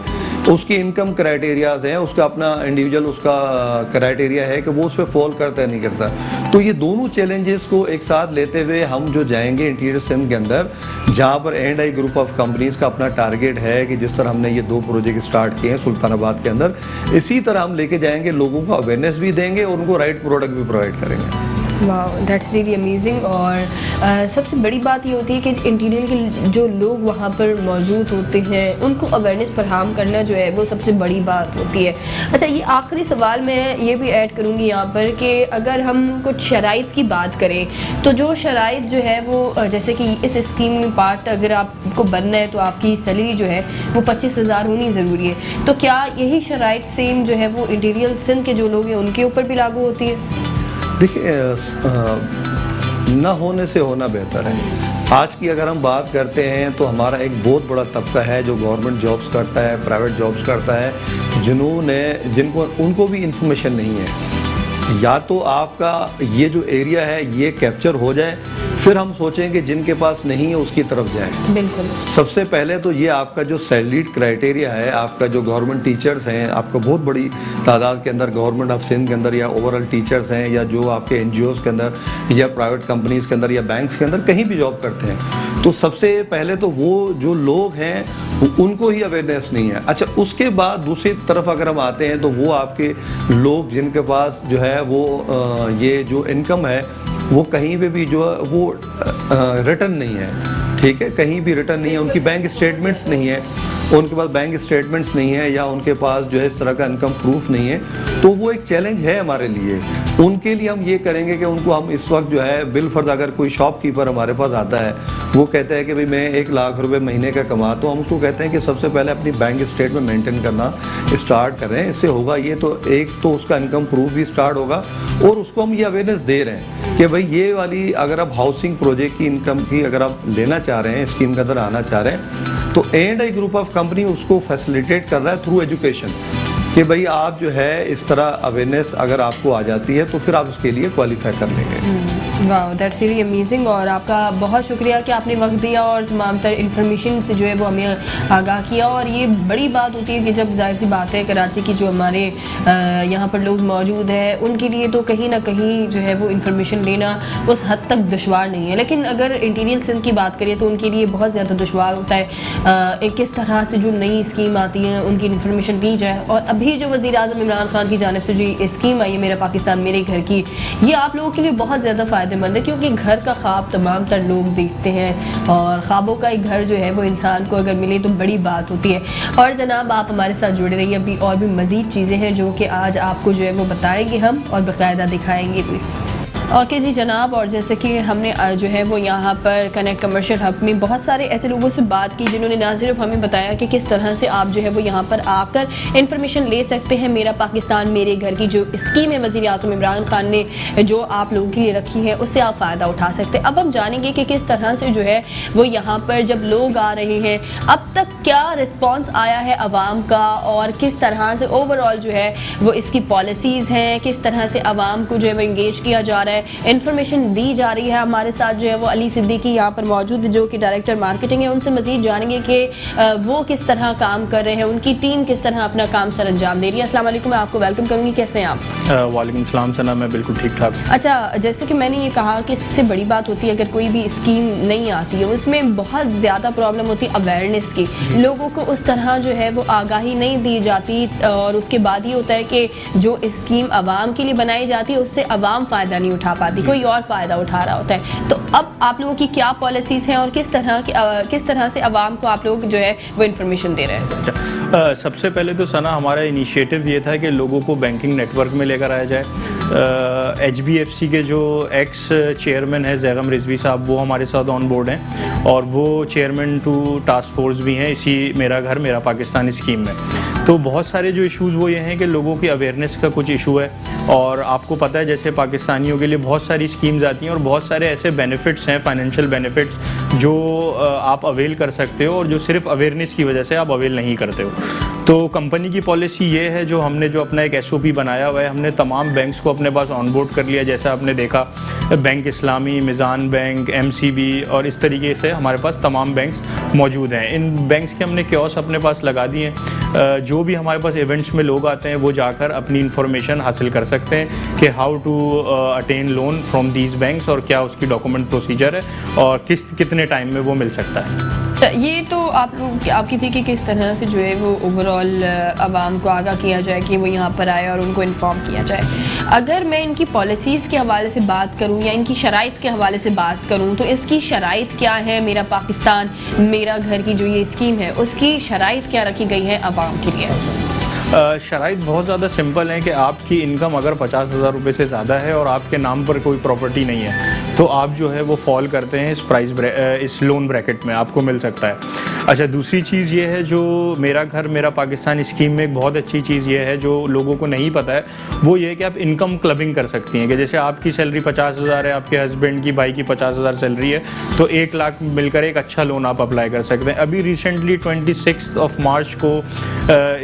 उसकी इनकम क्राइटेरियाज हैं, उसका अपना इंडिविजुअल उसका क्राइटेरिया है कि वो उस पर फॉल करता है नहीं करता। तो ये दोनों चैलेंजेस को एक साथ लेते हुए हम जो जाएंगे इंटीरियर सिंध के अंदर, जहाँ पर ANI ग्रुप ऑफ कंपनीज़ का अपना टारगेट है कि जिस तरह हमने ये 2 प्रोजेक्ट स्टार्ट किए हैं सुल्तानाबाद के अंदर, इसी तरह हम लेके जाएंगे, लोगों को अवेयरनेस भी देंगे और उनको राइट प्रोडक्ट भी प्रोवाइड करेंगे। वाह, दैट्स रियली अमेजिंग। और सबसे बड़ी बात ये होती है कि इंटीरियर के जो लोग वहाँ पर मौजूद होते हैं उनको अवेयरनेस फराहम करना जो है वो सबसे बड़ी बात होती है। अच्छा, ये आखिरी सवाल मैं ये भी ऐड करूँगी यहाँ पर कि अगर हम कुछ शराइत की बात करें तो जो शराइत जो है वो जैसे कि इस स्कीम में पार्ट अगर आपको बनना है तो आपकी सैलरी जो है वो 25,000 होनी ज़रूरी है, तो क्या यही शराइत सेम जो है वो इंटीरियर सिंध के जो लोग हैं उनके ऊपर भी लागू होती है? देखिए, ना होने से होना बेहतर है। आज की अगर हम बात करते हैं तो हमारा एक बहुत बड़ा तबका है जो गवर्नमेंट जॉब्स करता है, प्राइवेट जॉब्स करता है, जिनको उनको भी इंफॉर्मेशन नहीं है। या तो आपका ये जो एरिया है ये कैप्चर हो जाए, फिर हम सोचें कि जिनके पास नहीं है उसकी तरफ जाएं। बिल्कुल। सबसे पहले तो ये आपका जो सैलरीड क्राइटेरिया है, आपका जो गवर्नमेंट टीचर्स हैं, आपको बहुत बड़ी तादाद के अंदर गवर्नमेंट ऑफ सिंध के अंदर या ओवरऑल टीचर्स हैं, या जो आपके NGOs के अंदर या प्राइवेट कंपनीज़ के अंदर या बैंक्स के अंदर कहीं भी जॉब करते हैं, तो सबसे पहले तो वो जो लोग हैं उनको ही अवेयरनेस नहीं है। अच्छा, उसके बाद दूसरी तरफ अगर हम आते हैं तो वो आपके लोग जिनके पास जो है वो ये जो इनकम है वो कहीं पे भी जो है वो रिटर्न नहीं है, ठीक है, कहीं भी रिटर्न नहीं है, उनकी बैंक स्टेटमेंट्स नहीं है, उनके पास बैंक स्टेटमेंट्स नहीं है या उनके पास जो है इस तरह का इनकम प्रूफ नहीं है, तो वो एक चैलेंज है हमारे लिए। उनके लिए हम ये करेंगे कि उनको हम इस वक्त जो है बिल फर्ज, अगर कोई शॉपकीपर हमारे पास आता है, वो कहता है कि भाई मैं 1 लाख रुपए महीने का कमा, तो हम उसको कहते हैं कि सबसे पहले अपनी बैंक स्टेटमेंट मेंटेन करना स्टार्ट करें। इससे होगा ये, तो एक तो उसका इनकम प्रूफ भी स्टार्ट होगा और उसको हम ये अवेयरनेस दे रहे हैं कि भाई ये वाली अगर आप हाउसिंग प्रोजेक्ट की इनकम की अगर आप लेना चाह रहे हैं, स्कीम के अंदर आना चाह रहे हैं, तो A&I ग्रुप ऑफ कंपनी उसको फैसिलिटेट कर रहा है थ्रू एजुकेशन कि भाई आप जो है इस तरह अवेयरनेस अगर आपको आ जाती है तो फिर आप उसके लिए क्वालिफाई कर लेंगे। वाह, दैट्स रियली अमेजिंग। और आपका बहुत शुक्रिया कि आपने वक्त दिया और तमाम तर इन्फॉर्मेशन से जो है वो हमें आगाह किया। और ये बड़ी बात होती है कि जब जाहिर सी बात है कराची की जो हमारे यहाँ पर लोग मौजूद हैं उनके लिए तो कहीं ना कहीं जो है वो इन्फॉर्मेशन लेना उस हद तक दुशवार नहीं है, लेकिन अगर इंटीरियर सिंध की बात करें तो उनके लिए बहुत ज़्यादा दुशवार होता है। किस तरह से जो नई स्कीम आती हैं उनकी इन्फॉर्मेशन दी जाए। और अभी जो वज़ीर आज़म इमरान खान की जानिब से जो स्कीम आई है मेरा पाकिस्तान मेरे घर की, ये आप लोगों के लिए बहुत ज़्यादा फ़ायदेमंद है, क्योंकि घर का ख्वाब तमाम तर लोग देखते हैं और ख्वाबों का एक घर जो है वो इंसान को अगर मिले तो बड़ी बात होती है। और जनाब आप हमारे साथ जुड़े रहिए, अभी और भी मज़ीद चीज़ें हैं जो कि आज आपको जो है वो बताएंगे हम और बाकायदा दिखाएंगे भी। ओके जी जनाब, और जैसे कि हमने जो है वो यहाँ पर कनेक्ट कमर्शियल हब में बहुत सारे ऐसे लोगों से बात की जिन्होंने ना सिर्फ हमें बताया कि किस तरह से आप जो है वो यहाँ पर आकर इन्फॉर्मेशन ले सकते हैं। मेरा पाकिस्तान मेरे घर की जो स्कीम है वज़ीर आज़म इमरान खान ने जो आप लोगों के लिए रखी है उससे आप फ़ायदा उठा सकते हैं। अब हम जानेंगे कि किस तरह से जो है वो यहाँ पर जब लोग आ रहे हैं अब तक क्या रिस्पॉन्स आया है आवाम का और किस तरह से ओवरऑल जो है वो इसकी पॉलिसीज़ हैं, किस तरह से आवाम को जो है वो इंगेज किया जा रहा है, इन्फॉर्मेशन दी जा रही है। हमारे साथ जो है वो अली सिद्दीकी यहाँ पर मौजूद है जो कि डायरेक्टर मार्केटिंग है। उनसे मज़ीद जानेंगे कि वो किस तरह काम कर रहे हैं, उनकी टीम किस तरह अपना काम सर अंजाम दे रही है। अस्सलाम वालेकुम, मैं आपको वेलकम करूँगी, कैसे हैं आप? वालेकुम सलाम सना, मैं बिल्कुल ठीक ठाक। अच्छा, जैसे कि मैंने ये कहा कि सबसे बड़ी बात होती है अगर कोई भी स्कीम नहीं आती है उसमें बहुत ज़्यादा प्रॉब्लम होती है अवेयरनेस की। लोगों को उस तरह जो है वो आगाही नहीं दी जाती और उसके बाद ये होता है कि जो स्कीम आवाम के लिए बनाई जाती है उससे आवाम फ़ायदा नहीं उठा पाती, कोई और फ़ायदा उठा रहा होता है। तो अब आप लोगों की क्या पॉलिसीज़ हैं और किस तरह से आवाम को आप लोग जो है वो इन्फॉर्मेशन दे रहे हैं? सबसे पहले तो सना हमारा इनिशिएटिव ये था कि लोगों को बैंकिंग नेटवर्क में लेकर आया जाए। HBFC के जो एक्स चेयरमैन है जैगम रिजवी साहब, वो हमारे साथ ऑन बोर्ड हैं और वो चेयरमैन टू टास्क फोर्स भी हैं इसी मेरा घर मेरा पाकिस्तान स्कीम में। तो बहुत सारे जो इश्यूज़ वो ये हैं कि लोगों की अवेयरनेस का कुछ इशू है और आपको पता है जैसे पाकिस्तानियों के लिए बहुत सारी स्कीम्स आती हैं और बहुत सारे ऐसे बेनिफिट्स हैं, फाइनेंशियल बेनिफिट्स जो आप अवेल कर सकते हो और जो सिर्फ अवेयरनेस की वजह से आप अवेल नहीं करते हो। तो कंपनी की पॉलिसी ये है, जो हमने जो अपना एक SOP बनाया हुआ है, हमने तमाम बैंक्स को अपने पास ऑनबोर्ड कर लिया। जैसा आपने देखा बैंक इस्लामी, मिज़ान बैंक, MCB और इस तरीके से हमारे पास तमाम बैंक्स मौजूद हैं। इन बैंक्स के हमने कियोस्क अपने पास लगा दिए हैं। जो भी हमारे पास इवेंट्स में लोग आते हैं वो जाकर अपनी इन्फॉर्मेशन हासिल कर सकते हैं कि how to attain loan from these banks और क्या उसकी डॉक्यूमेंट प्रोसीजर है और कितने टाइम में वो मिल सकता है। ये तो आप लोग आपकी थी कि किस तरह से जो है वो ओवरऑल आवाम को आगाह किया जाए कि वो यहाँ पर आए और उनको इन्फॉर्म किया जाए। अगर मैं इनकी पॉलिसीज़ के हवाले से बात करूँ या इनकी शराइत के हवाले से बात करूँ तो इसकी शराइत क्या है? मेरा पाकिस्तान मेरा घर की जो ये स्कीम है उसकी शराइत क्या रखी गई है आवाम के लिए? शराइत बहुत ज़्यादा सिंपल है कि आपकी इनकम अगर 50,000 रुपये से ज़्यादा है और आपके नाम पर कोई प्रॉपर्टी नहीं है तो आप जो है वो फॉल करते हैं इस लोन ब्रैकेट में, आपको मिल सकता है। अच्छा, दूसरी चीज़ ये है जो मेरा घर मेरा पाकिस्तान स्कीम में एक बहुत अच्छी चीज़ ये है जो लोगों को नहीं पता है, वो ये है कि आप इनकम क्लबिंग कर सकती हैं कि जैसे आपकी सैलरी 50,000 है, आपके हस्बैंड की भाई की 50,000 सैलरी है तो 1 लाख मिलकर एक अच्छा लोन आप अप्लाई कर सकते हैं। अभी रिसेंटली 26 मार्च को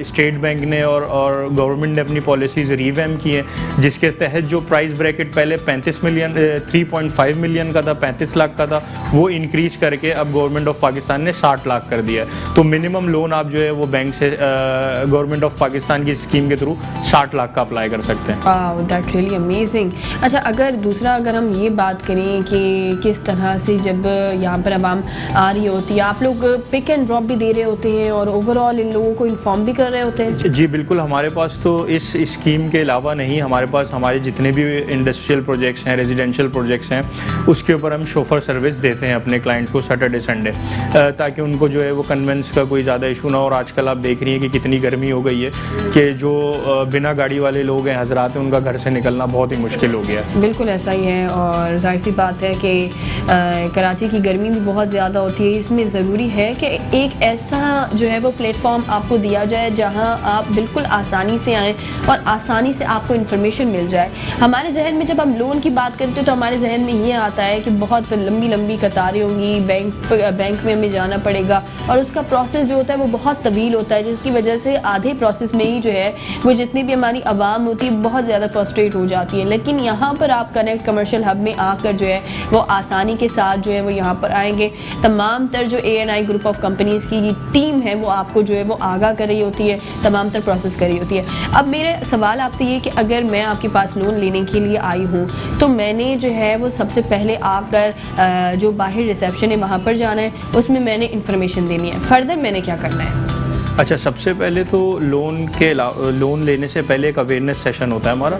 स्टेट बैंक ने और गवर्नमेंट ने अपनी पॉलिसीज़ रीवैम की हैं जिसके तहत जो प्राइस ब्रैकेट पहले 3.5 मिलियन का था, 35 लाख का था, वो इंक्रीज करके अब गवर्नमेंट ऑफ पाकिस्तान ने 60 लाख कर दिया है। तो मिनिमम लोन आप जो है वो बैंक से गवर्नमेंट ऑफ पाकिस्तान की स्कीम के थ्रू 60 लाख का अप्लाई कर सकते हैं। Wow, that really amazing. अच्छा, अगर हम ये बात करें कि किस तरह से जब यहाँ पर आवाम आ रही होती है आप लोग पिक एंड ड्रॉप भी दे रहे होते हैं और ओवरऑल इन लोगों को इन्फॉर्म भी कर रहे होते हैं? जी बिल्कुल, हमारे पास तो इस स्कीम के अलावा नहीं, हमारे पास हमारे जितने भी इंडस्ट्रियल प्रोजेक्ट्स हैं, रेजिडेंशियल प्रोजेक्ट्स हैं, उसके ऊपर हम शोफर सर्विस देते हैं अपने क्लाइंट को सैटरडे संडे, ताकि उनको जो है वो कन्वेंस का कोई ज़्यादा इशू ना हो। और आजकल आप देख रही हैं कि कितनी गर्मी हो गई है कि जो बिना गाड़ी वाले लोग हैं, हजरात हैं, उनका घर से निकलना बहुत ही मुश्किल हो गया है। बिल्कुल ऐसा ही है, और जाहिर सी बात है कि कराची की गर्मी भी बहुत ज़्यादा होती है। इसमें ज़रूरी है कि एक ऐसा जो है वो प्लेटफॉर्म आपको दिया जाए जहां आप बिल्कुल आसानी से आएँ और आसानी से आपको इन्फॉर्मेशन मिल जाए। हमारे जहन में जब हम लोन की बात करते हैं तो हमारे जहन में ये आता है कि बहुत लंबी लंबी कतारें होंगी, बैंक में हमें जाना पड़ेगा, और उसका प्रोसेस जो होता है वो बहुत तवील होता है, जिसकी वजह से आधे प्रोसेस में ही जो है वो जितनी भी हमारी आवाम होती है बहुत ज़्यादा फ्रस्ट्रेट हो जाती है। लेकिन यहाँ पर आप कनेक्ट कमर्शियल हब में आकर जो है वो आसानी के साथ जो है वो यहाँ पर आएंगे। तमाम तर जो ANI ग्रुप ऑफ कंपनीज़ की टीम है वो आपको जो है वो आगाह कर रही होती है, तमाम तर प्रोसेस कर रही होती है। अब मेरे सवाल आपसे ये कि अगर मैं आपके पास लोन लेने के लिए आई हूँ तो मैंने जो है वो सबसे पहले आकर जो बाहर रिसेप्शन है वहाँ पर जाना है, उसमें मैंने इन्फॉर्मेशन देनी है, फर्दर मैंने क्या करना है? अच्छा, सबसे पहले तो लोन लेने से पहले एक अवेयरनेस सेशन होता है हमारा,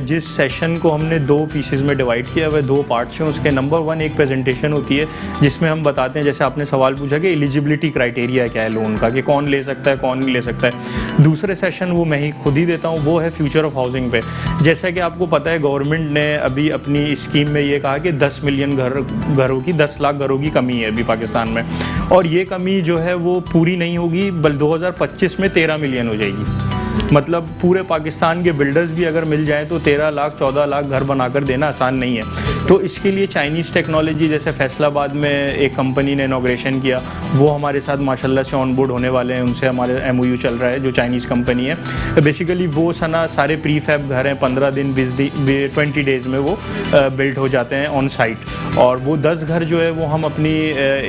जिस सेशन को हमने 2 पीसेस में डिवाइड किया हुआ है, 2 पार्ट्स हैं उसके। नंबर 1 एक प्रेजेंटेशन होती है जिसमें हम बताते हैं, जैसे आपने सवाल पूछा कि एलिजिबिलिटी क्राइटेरिया क्या है लोन का, कि कौन ले सकता है कौन नहीं ले सकता है। दूसरे सेशन वो मैं ही खुद ही देता हूँ, वो है फ्यूचर ऑफ हाउसिंग पे। जैसा कि आपको पता है गवर्नमेंट ने अभी अपनी स्कीम में ये कहा कि 10 मिलियन घरों की 10 लाख घरों की कमी है अभी पाकिस्तान में, और ये कमी जो है वो पूरी नहीं होगी, बल्कि 2025 में 13 मिलियन हो जाएगी। मतलब पूरे पाकिस्तान के बिल्डर्स भी अगर मिल जाएं तो 13 लाख 14 लाख घर बनाकर देना आसान नहीं है। तो इसके लिए चाइनीज़ टेक्नोलॉजी, जैसे फैसलाबाद में एक कंपनी ने इनॉग्रेशन किया, वो हमारे साथ माशाल्लाह से ऑन बोर्ड होने वाले हैं, उनसे हमारे MOU चल रहा है, जो चाइनीज़ कंपनी है। बेसिकली वो सारे प्री फैब घर हैं, 15 दिन 20 डेज़ में वो बिल्ड हो जाते हैं ऑन साइट। और वो 10 घर जो है वो हम अपनी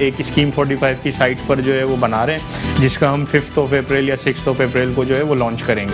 एक स्कीम 45 की साइट पर जो है वो बना रहे हैं, जिसका हम 5 अप्रैल या 6 अप्रैल को जो है वो लॉन्च करेंगे।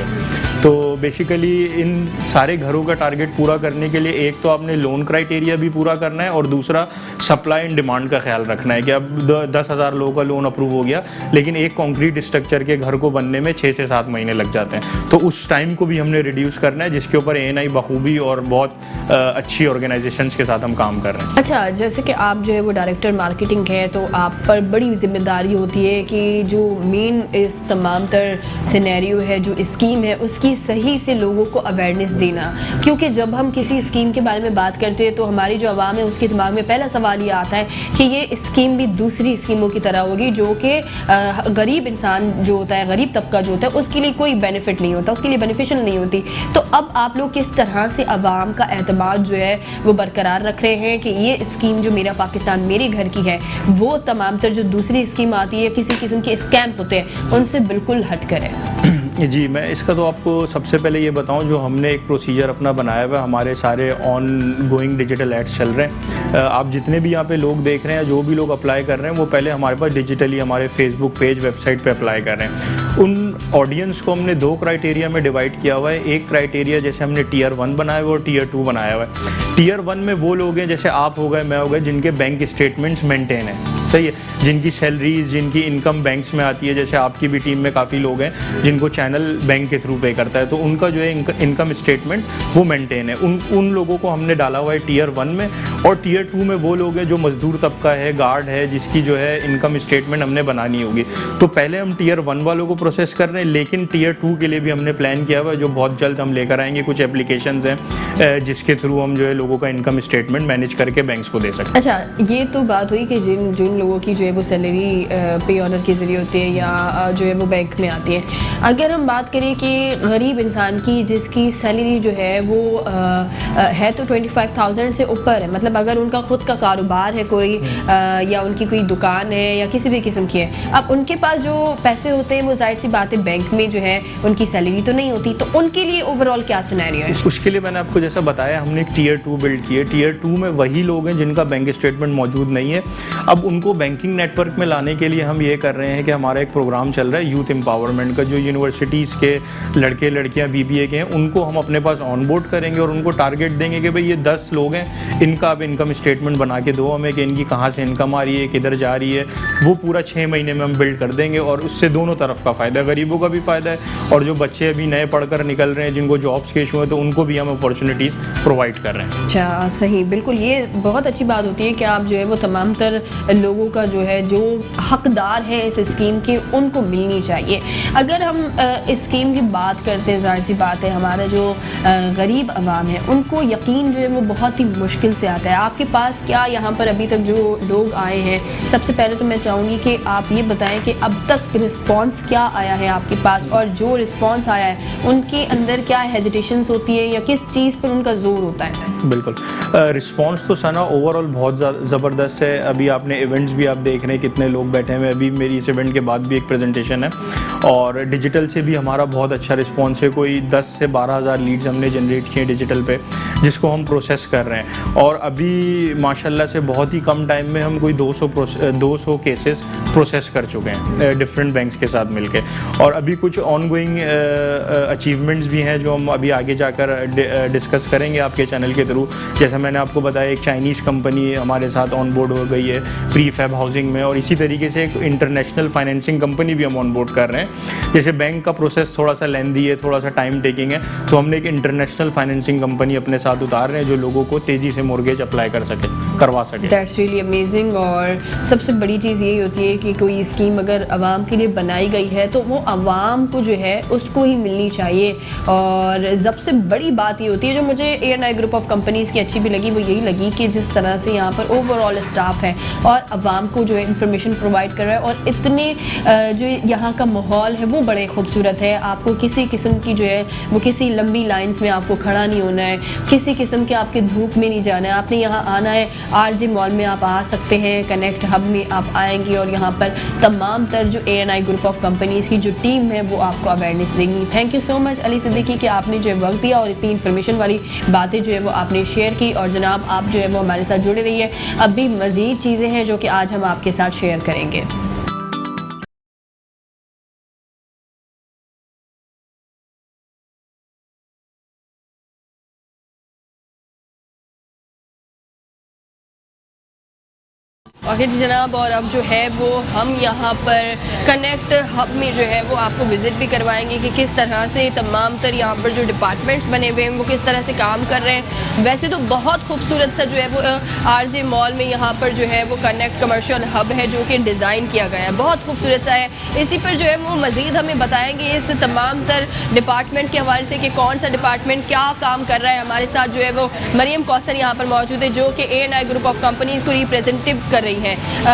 तो बेसिकली इन सारे घरों का टारगेट पूरा करने के लिए एक तो आपने लोन क्राइटेरिया भी पूरा करना है, और दूसरा सप्लाई एंड डिमांड का ख्याल रखना है कि अब 10,000 लोगों का लोन अप्रूव हो गया, लेकिन एक कंक्रीट स्ट्रक्चर के घर को बनने में 6 से 7 महीने लग जाते हैं। तो उस टाइम को भी हमने रिड्यूस करना है, जिसके ऊपर ANI बखूबी और बहुत अच्छी ऑर्गेनाइजेशंस के साथ हम काम कर रहे हैं। अच्छा, जैसे कि आप जो है वो डायरेक्टर मार्केटिंग है, तो आप पर बड़ी जिम्मेदारी होती है कि जो मेन इस तमाम तर सिनेरियो है, जो स्कीम है, उसकी सही से लोगों को अवेयरनेस देना। क्योंकि जब हम किसी स्कीम के बारे में बात करते हैं तो हमारी जो आवाम है उसके दिमाग में पहला सवाल ये आता है कि ये स्कीम भी दूसरी स्कीमों की तरह होगी, जो कि गरीब इंसान जो होता है, गरीब तबका जो होता है, उसके लिए कोई बेनिफिट नहीं होता, उसके लिए बेनिफिशियल नहीं होती। तो अब आप लोग किस तरह से आवाम का एतमाद जो है वो बरकरार रख रहे हैं कि ये स्कीम जो मेरा पाकिस्तान मेरे घर की है, वो तमाम तर जो दूसरी स्कीम आती है, किसी किस्म के स्कैम होते हैं, उनसे बिल्कुल हट कर है? जी, मैं इसका तो आपको सबसे पहले ये बताऊं, जो हमने एक प्रोसीजर अपना बनाया हुआ है, हमारे सारे ऑन गोइंग डिजिटल एड्स चल रहे हैं। आप जितने भी यहाँ पे लोग देख रहे हैं, जो भी लोग अप्लाई कर रहे हैं, वो पहले हमारे पास डिजिटली हमारे फेसबुक पेज, वेबसाइट पे अप्लाई कर रहे हैं। उन ऑडियंस को हमने 2 क्राइटेरिया में डिवाइड किया हुआ है। एक क्राइटेरिया जैसे हमने Tier 1 बनाया हुआ और Tier 2 बनाया हुआ है। Tier 1 में वो लोग हैं, जैसे आप हो गए, मैं हो गए, जिनके बैंक स्टेटमेंट्स मेंटेन हैं, सही है, जिनकी सैलरीज, जिनकी इनकम बैंक्स में आती है। जैसे आपकी भी टीम में काफ़ी लोग हैं जिनको चैनल बैंक के थ्रू पे करता है, तो उनका जो है इनकम स्टेटमेंट वो मेंटेन है। उन लोगों को हमने डाला हुआ है Tier 1 में। और Tier 2 में वो लोग हैं जो मजदूर तबका है, गार्ड है, जिसकी जो है इनकम स्टेटमेंट हमने बनानी होगी। तो पहले हम Tier 1 वालों को प्रोसेस कर रहे हैं, लेकिन Tier 2 के लिए भी हमने प्लान किया हुआ है, जो बहुत जल्द हम लेकर आएंगे। कुछ एप्लीकेशंस हैं जिसके थ्रू हम जो है लोगों का इनकम स्टेटमेंट मैनेज करके बैंक्स को दे सकते हैं। अच्छा, ये तो बात हुई कि जिन लोगों की जो है वो सैलरी पे ऑर्डर के ज़रिए होती है या जो है वो बैंक में आती है। अगर हम बात करें कि गरीब इंसान की जिसकी सैलरी जो है वो है तो 25,000 से ऊपर है, मतलब अगर उनका ख़ुद का कारोबार है कोई या उनकी कोई दुकान है या किसी भी किस्म की है, अब उनके पास जो पैसे होते हैं वो जाहिर सी बात है बैंक में जो है उनकी सैलरी तो नहीं होती, तो उनके लिए ओवरऑल क्या सिनेरियो है? उसके लिए मैंने आपको जैसा बताया, हमने एक Tier 2 बिल्ड की है। Tier 2 में वही लोग हैं जिनका बैंक स्टेटमेंट मौजूद नहीं है। अब उनको को बैंकिंग नेटवर्क में लाने के लिए हम ये कर रहे हैं कि हमारा एक प्रोग्राम चल रहा है यूथ एम्पावरमेंट का, जो यूनिवर्सिटीज़ के लड़के लड़कियां BBA के हैं उनको हम अपने पास ऑनबोर्ड करेंगे और उनको टारगेट देंगे कि भाई ये 10 लोग हैं, इनका आप इनकम स्टेटमेंट बना के दो हमें कि इनकी कहाँ से इनकम आ रही है, किधर जा रही है। वो पूरा 6 महीने में हम बिल्ड कर देंगे और उससे दोनों तरफ का फ़ायदा, गरीबों का भी फ़ायदा है और जो बच्चे अभी नए पढ़कर निकल रहे हैं जिनको जॉब्स के इशू हैं तो उनको भी हम अपॉर्चुनिटीज़ प्रोवाइड कर रहे हैं। अच्छा, सही, बिल्कुल ये बहुत अच्छी बात होती है कि आप जो है वो तमाम तर लोगों का जो है जो हकदार है इस स्कीम के उनको मिलनी चाहिए। अगर हम इस स्कीम की बात करते हैं, ज़ाहिर सी बात है हमारा जो गरीब आवाम है उनको यकीन जो है वो बहुत ही मुश्किल से आता है। आपके पास क्या यहाँ पर अभी तक जो लोग आए हैं, सबसे पहले तो मैं चाहूँगी कि आप ये बताएं कि अब तक रिस्पांस क्या आया है आपके पास, और जो रिस्पांस आया है उनके अंदर क्या हेजिटेशंस होती है या किस चीज़ पर उनका जोर होता है? बिल्कुल, रिस्पांस तो सना ओवरऑल बहुत ज़बरदस्त है। अभी आपने इवेंट्स भी आप देख रहे हैं कितने लोग बैठे हुए हैं। अभी मेरी इस इवेंट के बाद भी एक प्रेजेंटेशन है और डिजिटल से भी हमारा बहुत अच्छा रिस्पांस है। कोई 10 से 12 हज़ार लीड्स हमने जनरेट किए डिजिटल पे, जिसको हम प्रोसेस कर रहे हैं और अभी माशाल्लाह से बहुत ही कम टाइम में हम कोई 200 केसेस प्रोसेस कर चुके हैं डिफरेंट बैंक्स के साथ मिलके। और अभी कुछ ऑनगोइंग अचीवमेंट्स भी हैं जो हम अभी आगे जाकर डिस्कस करेंगे आपके चैनल के थ्रू। जैसा मैंने आपको बताया, एक चाइनीज़ कंपनी हमारे साथ ऑन बोर्ड हो गई है प्रीफैब हाउसिंग में, और इसी तरीके से एक इंटरनेशनल फाइनेंसिंग कंपनी भी हम ऑन बोर्ड कर रहे हैं। जैसे बैंक का प्रोसेस थोड़ा सा लेंदी है, थोड़ा सा टाइम टेकिंग है, तो हमने एक इंटरनेशनल फाइनेंसिंग कंपनी अपने साथ उतार रहे हैं जो लोगों को तेज़ी से मोर्गेज अप्लाई करवा सके। That's really amazing. और सबसे बड़ी चीज़ यही होती है कि कोई स्कीम अगर आवाम के लिए बनाई गई है तो वो आवाम को जो है उसको ही मिलनी चाहिए। और सबसे बड़ी बात ये होती है जो मुझे ANI ग्रुप ऑफ कंपनीज़ की अच्छी भी लगी, वो यही लगी कि जिस तरह से यहाँ पर ओवरऑल स्टाफ है और आवाम को जो है इंफॉर्मेशन प्रोवाइड कर रहा है, और इतने जो यहाँ का माहौल है वो बड़े खूबसूरत है। आपको किसी किस्म की जो है वो किसी लंबी लाइंस में आपको खड़ा नहीं होना है, किसी किस्म के आपके धूप में नहीं जाना है। आपने यहाँ आना है, RJ मॉल में आप आ सकते हैं, कनेक्ट हब में आप आएंगे और यहाँ पर तमाम तर जो ANI ग्रुप ऑफ कंपनीज़ की जो टीम है वो आपको अवेयरनेस देंगी। Thank you so much Ali Siddiqui कि आपने जो है वक्त दिया और इतनी इन्फॉर्मेशन वाली बातें जो है वो आपने शेयर की। और जनाब आप जो है वो हमारे साथ जुड़े रहिए, अभी मज़ीद चीज़ें हैं जो कि आज हम आपके साथ शेयर करेंगे। और फिर जनाब, और अब जो है वो हम यहाँ पर कनेक्ट हब में जो है वो आपको विज़िट भी करवाएंगे कि किस तरह से तमाम तर यहाँ पर जो डिपार्टमेंट्स बने हुए हैं वो किस तरह से काम कर रहे हैं। वैसे तो बहुत खूबसूरत सा जो है वो RJ मॉल में यहाँ पर जो है वो कनेक्ट कमर्शियल हब है जो कि डिज़ाइन किया गया है, बहुत खूबसूरत सा है। इसी पर जो है वो मज़ीद हमें बताएँगे इस तमाम तर डिपार्टमेंट के हवाले से कि कौन सा डिपार्टमेंट क्या काम कर रहा है। हमारे साथ जो है वो मरियम कौसर यहाँ पर मौजूद है जो कि ANI ग्रुप ऑफ कंपनीज़ को रिप्रेजेंटेटिव कर रही है।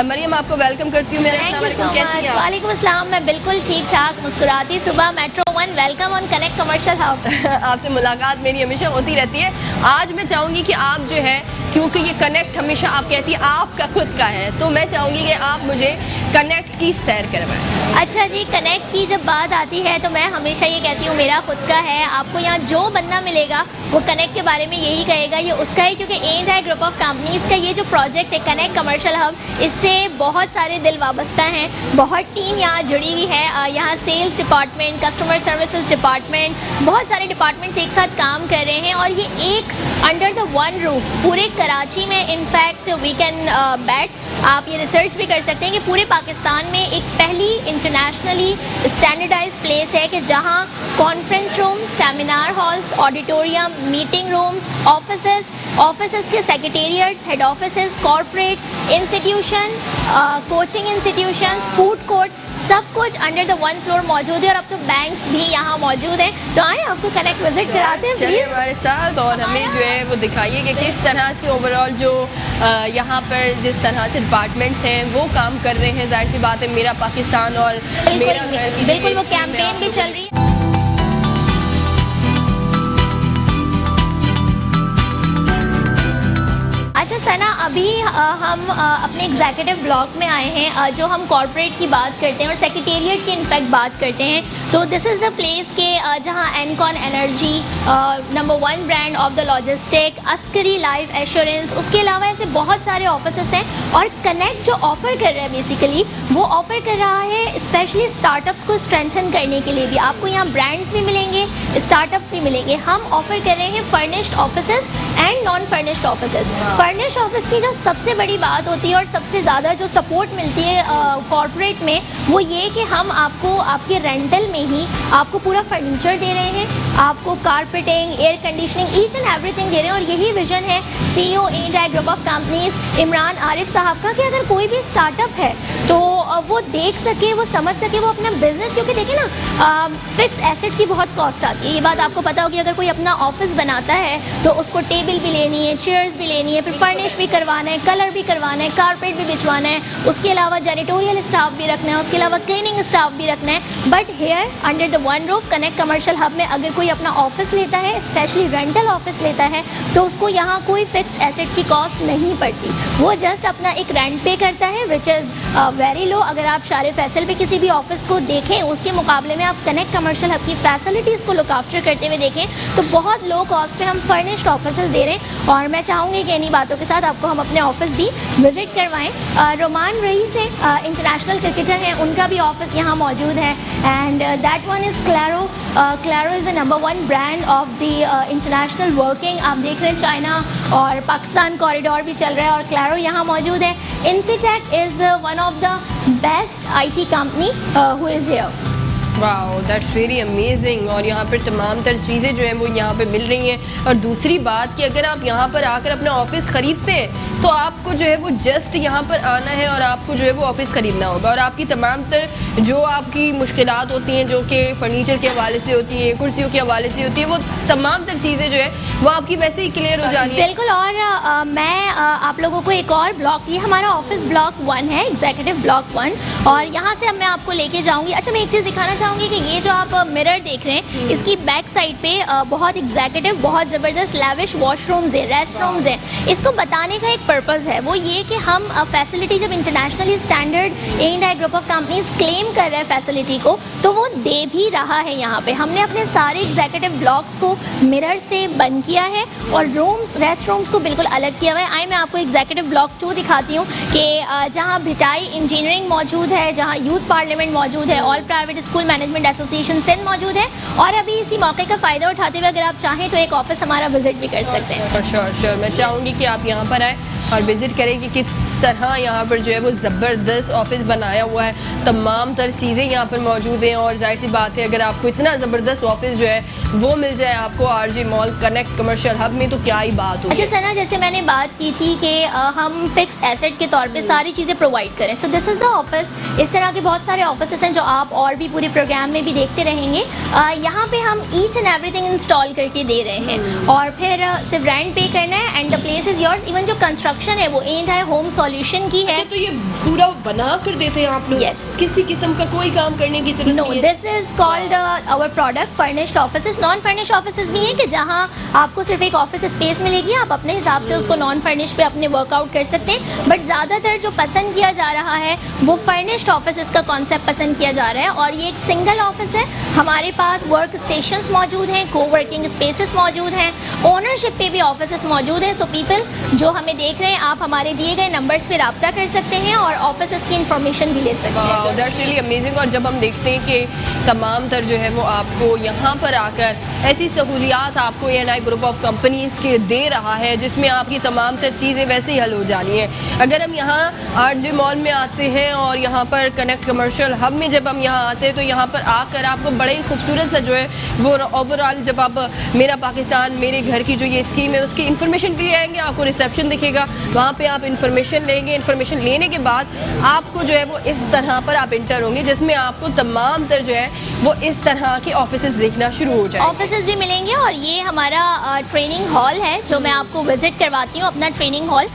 मरियम, आपको वेलकम करती हूँ। वालेकुम अस्सलाम। मैं बिल्कुल ठीक ठाक मुस्कुराती सुबह metro 1 welcome on connect commercial hub. आपसे मुलाकात मेरी हमेशा होती रहती है। आज मैं चाहूँगी कि आप जो है, क्योंकि ये कनेक्ट हमेशा आप कहती है आपका खुद का है, तो मैं चाहूँगी कि आप मुझे कनेक्ट की सैर करवाएं। अच्छा जी, कनेक्ट की जब बात आती है तो मैं हमेशा ये कहती हूँ मेरा खुद का है। आपको यहाँ जो बंदा मिलेगा वो कनेक्ट के बारे में यही कहेगा ये उसका है, क्योंकि ANI ग्रुप ऑफ कंपनीज़ का ये जो प्रोजेक्ट है कनेक्ट कमर्शियल हब, इससे बहुत सारे दिल वाबस्ता हैं, बहुत टीम यहाँ जुड़ी हुई है। यहाँ sales department, customer services department, बहुत सारे डिपार्टमेंट्स एक साथ काम कर रहे हैं और ये एक अंडर द वन रूफ पूरे कराची में, इनफैक्ट वी कैन बैट, आप ये रिसर्च भी कर सकते हैं कि पूरे पाकिस्तान में एक पहली इंटरनेशनली स्टैंडर्डाइज प्लेस है कि जहाँ conference room, seminar halls, auditorium, meeting rooms, offices के secretariats, head offices, corporate institution, coaching institutions, food court, सब कुछ अंडर द वन फ्लोर मौजूद है। और अब तो बैंक्स भी यहाँ मौजूद हैं, तो आए आपको कनेक्ट विजिट कराते हैं चलिए हमारे साथ, और हमें जो है वो दिखाइए कि किस तरह से ओवरऑल जो यहाँ पर जिस तरह से डिपार्टमेंट्स हैं वो काम कर रहे हैं। जाहिर सी बात है मेरा पाकिस्तान और मेरा घर की बिल्कुल वो कैंपेन भी चल रही है। अच्छा सना, अभी हम अपने एग्जीक्यूटिव ब्लॉक में आए हैं जो हम कॉर्पोरेट की बात करते हैं और सेक्रेटेरिएट की इनफैक्ट बात करते हैं। तो दिस इज़ द प्लेस के जहाँ Encon energy, number 1 brand of the logistic, Askari life assurance, उसके अलावा ऐसे बहुत सारे ऑफिसेस हैं। और कनेक्ट जो ऑफ़र कर रहा है बेसिकली वो ऑफ़र कर रहा है स्पेशली स्टार्टअप्स को स्ट्रेंथन करने के लिए भी। आपको यहाँ ब्रांड्स भी मिलेंगे, स्टार्टअप्स भी मिलेंगे। हम ऑफ़र कर रहे हैं furnished offices and non furnished offices. Furnished office की जो सबसे बड़ी बात होती है और सबसे ज़्यादा जो सपोर्ट मिलती है कॉर्पोरेट में, वो ये कि हम आपको आपके रेंटल में ही आपको पूरा फर्नीचर दे रहे हैं, आपको carpeting, air conditioning, each and everything they रहे हैं। और यही विजन है CEO A&I group of companies Imran Arif साहब का कि अगर कोई भी स्टार्टअप है तो वो देख सके, वो समझ सके, वो अपना बिजनेस, क्योंकि देखिए ना फिक्स एसेट की बहुत कॉस्ट आती है। ये बात आपको पता होगी। अगर कोई अपना ऑफिस बनाता है तो उसको टेबल भी लेनी है, चेयर्स भी लेनी है, फिर फर्निश भी करवाना है, कलर भी करवाना है, कारपेट भी बिछवाना है, उसके अलावा जेनिटोरियल स्टाफ भी रखना है, उसके अलावा क्लीनिंग स्टाफ भी रखना है। But here under the one roof connect commercial hub में अगर कोई अपना ऑफिस लेता है, स्पेशली रेंटल ऑफिस लेता है, तो उसको यहाँ कोई फिक्स्ड एसेट की कॉस्ट नहीं पड़ती। वो जस्ट अपना एक रेंट पे करता है विच इज़ वेरी लो। अगर आप शारे फैसल पे किसी भी ऑफिस को देखें, उसके मुकाबले में आप कनेक्ट कमर्शियल हब की फैसिलिटीज़ को लुक आफ्टर करते हुए देखें तो बहुत लो कॉस्ट पे हम फर्निश्ड ऑफिसेज दे रहे हैं। और मैं चाहूँगी कि इन्हीं बातों के साथ आपको हम अपने ऑफिस भी विजिट करवाएं। रोमान रईस से इंटरनेशनल क्रिकेटर हैं, उनका भी ऑफिस यहाँ मौजूद है and that one is Claro. Claro is the number 1 brand of the international working. आप देख रहे हैं चाइना और पाकिस्तान कॉरिडोर भी चल रहा है और क्लैरो यहाँ मौजूद है। Insitech is one of the best IT company who is here. Wow, that's very amazing. और यहाँ पर तमाम तर चीज़ें जो हैं वो यहाँ पे मिल रही हैं। और दूसरी बात कि अगर आप यहाँ पर आकर अपना ऑफिस ख़रीदते हैं तो आपको जो है वो जस्ट यहाँ पर आना है और आपको जो है वो ऑफिस ख़रीदना होगा। और आपकी तमाम तर जो आपकी मुश्किलात होती हैं, जो कि फ़र्नीचर के हवाले से होती है, कुर्सियों के हवाले से होती है, वो तमाम तर चीज़ें जो है वो आपकी वैसे ही क्लियर हो जानी है। बिल्कुल। और मैं आप लोगों को एक और ब्लॉक, ये हमारा ऑफिस ब्लॉक 1 है, एग्जीक्यूटिव ब्लॉक 1, और यहाँ से अब मैं आपको लेके जाऊँगी। अच्छा, मैं एक चीज़ दिखाना चाहूँगी कि ये जो आप मिरर देख रहे हैं, इसकी बैक साइड पे बहुत एग्जीक्यूटिव, बहुत ज़बरदस्त लैविश वॉशरूम्स हैं, रेस्ट रूम्स हैं। इसको बताने का एक पर्पज़ है, वो ये कि हम फैसिलिटी जब internationally standard A&I group of companies claim कर रहे हैं फैसिलिटी को, तो वो दे भी रहा है। यहाँ पे हमने अपने सारे एग्जीक्यूटिव ब्लॉक्स को मिरर से बंद किया है और रूम्स, रेस्ट रूम्स को बिल्कुल अलग किया हुआ है। मैं आपको एग्जीक्यूटिव ब्लॉक 2 दिखाती हूँ कि जहाँ भिटाई इंजीनियरिंग मौजूद है, जहाँ यूथ पार्लियामेंट मौजूद है, all private school management association Sindh मौजूद है। और अभी इसी मौके का फ़ायदा उठाते हुए अगर आप चाहें तो एक ऑफिस हमारा विजिट भी कर सकते हैं। श्योर, मैं चाहूँगी कि आप यहाँ पर आएँ और विज़िट करें कि किस तरह यहाँ पर जो है वो ज़बरदस्त ऑफिस बनाया हुआ है। तमाम तर चीज़ें यहाँ पर मौजूद हैं और जाहिर सी बात है अगर आपको इतना ज़बरदस्त ऑफिस जो है वो मिल जाए आपको RJ mall connect commercial hub में, तो क्या ही बात हो। अच्छा सना, जैसे मैंने बात की थी कि हम फिक्स्ड एसेट के तौर पे सारी चीज़ें प्रोवाइड करें। So this is the office. इस तरह के बहुत सारे ऑफिस हैं जो आप और भी पूरे प्रोग्राम में भी देखते रहेंगे। यहाँ पे हम ईच एंड एवरीथिंग इंस्टॉल करके दे रहे हैं और फिर सिर्फ रेंट पे करना है and the place is yours. Even जो कंस्ट्रक्शन है वो A&I होम सॉल्यूशन की है। तो ये पूरा बना कर देते हैं आप लोग? Yes. किसी किस्म का कोई काम करने की जरूरत नो, नहीं है? This is called our product furnished offices. Non furnished offices भी हैं कि जहाँ आपको सिर्फ एक ऑफिस स्पेस मिलेगी, आप अपने हिसाब से उसको नॉन फर्निश पे अपने वर्कआउट कर सकते हैं। बट ज़्यादातर जो पसंद किया जा रहा है वो फर्निश्ड ऑफिसेज का कॉन्सेप्ट पसंद किया जा रहा है। और ये एक सिंगल ऑफिस है। हमारे पास वर्क स्टेशंस मौजूद हैं, को वर्किंग स्पेसेस मौजूद हैं, ओनरशिप पे भी ऑफिसेस मौजूद हैं। सो पीपल जो हमें देख रहे हैं, आप हमारे दिए गए नंबर्स पे रब्ता कर सकते हैं और ऑफिसेस की इंफॉर्मेशन भी ले सकते हैं। That's really amazing. और जब हम देखते हैं कि तमाम तर जो है वो आपको यहाँ पर आकर ऐसी सहूलियात आपको A&I ग्रुप ऑफ कंपनीज के दे रहा है जिसमें आपकी तमाम तर चीज़ें वैसे ही हल हो जानी है। अगर हम यहाँ RJ मॉल में आते हैं और यहाँ पर कनेक्ट कमर्शियल हब में जब हम यहाँ आते हैं तो यहाँ पर आकर आपको बड़े ही खूबसूरत सा जो है वो ओवरऑल, जब आप मेरा पाकिस्तान मेरे घर की जो ये स्कीम है उसकी इन्फॉर्मेशन के लिए आएंगे, आपको रिसेप्शन दिखेगा, वहाँ पे आप इन्फॉर्मेशन लेंगे। इन्फॉर्मेशन लेने के बाद आपको जो है वो इस तरह पर आप इंटर होंगे जिसमें आपको तमाम तर जो है वो इस तरह के ऑफिसेज देखना शुरू हो जाए। ऑफिसेज भी मिलेंगे और ये हमारा ट्रेनिंग हॉल है जो मैं आपको विजिट करवाती हूँ, अपना training hall.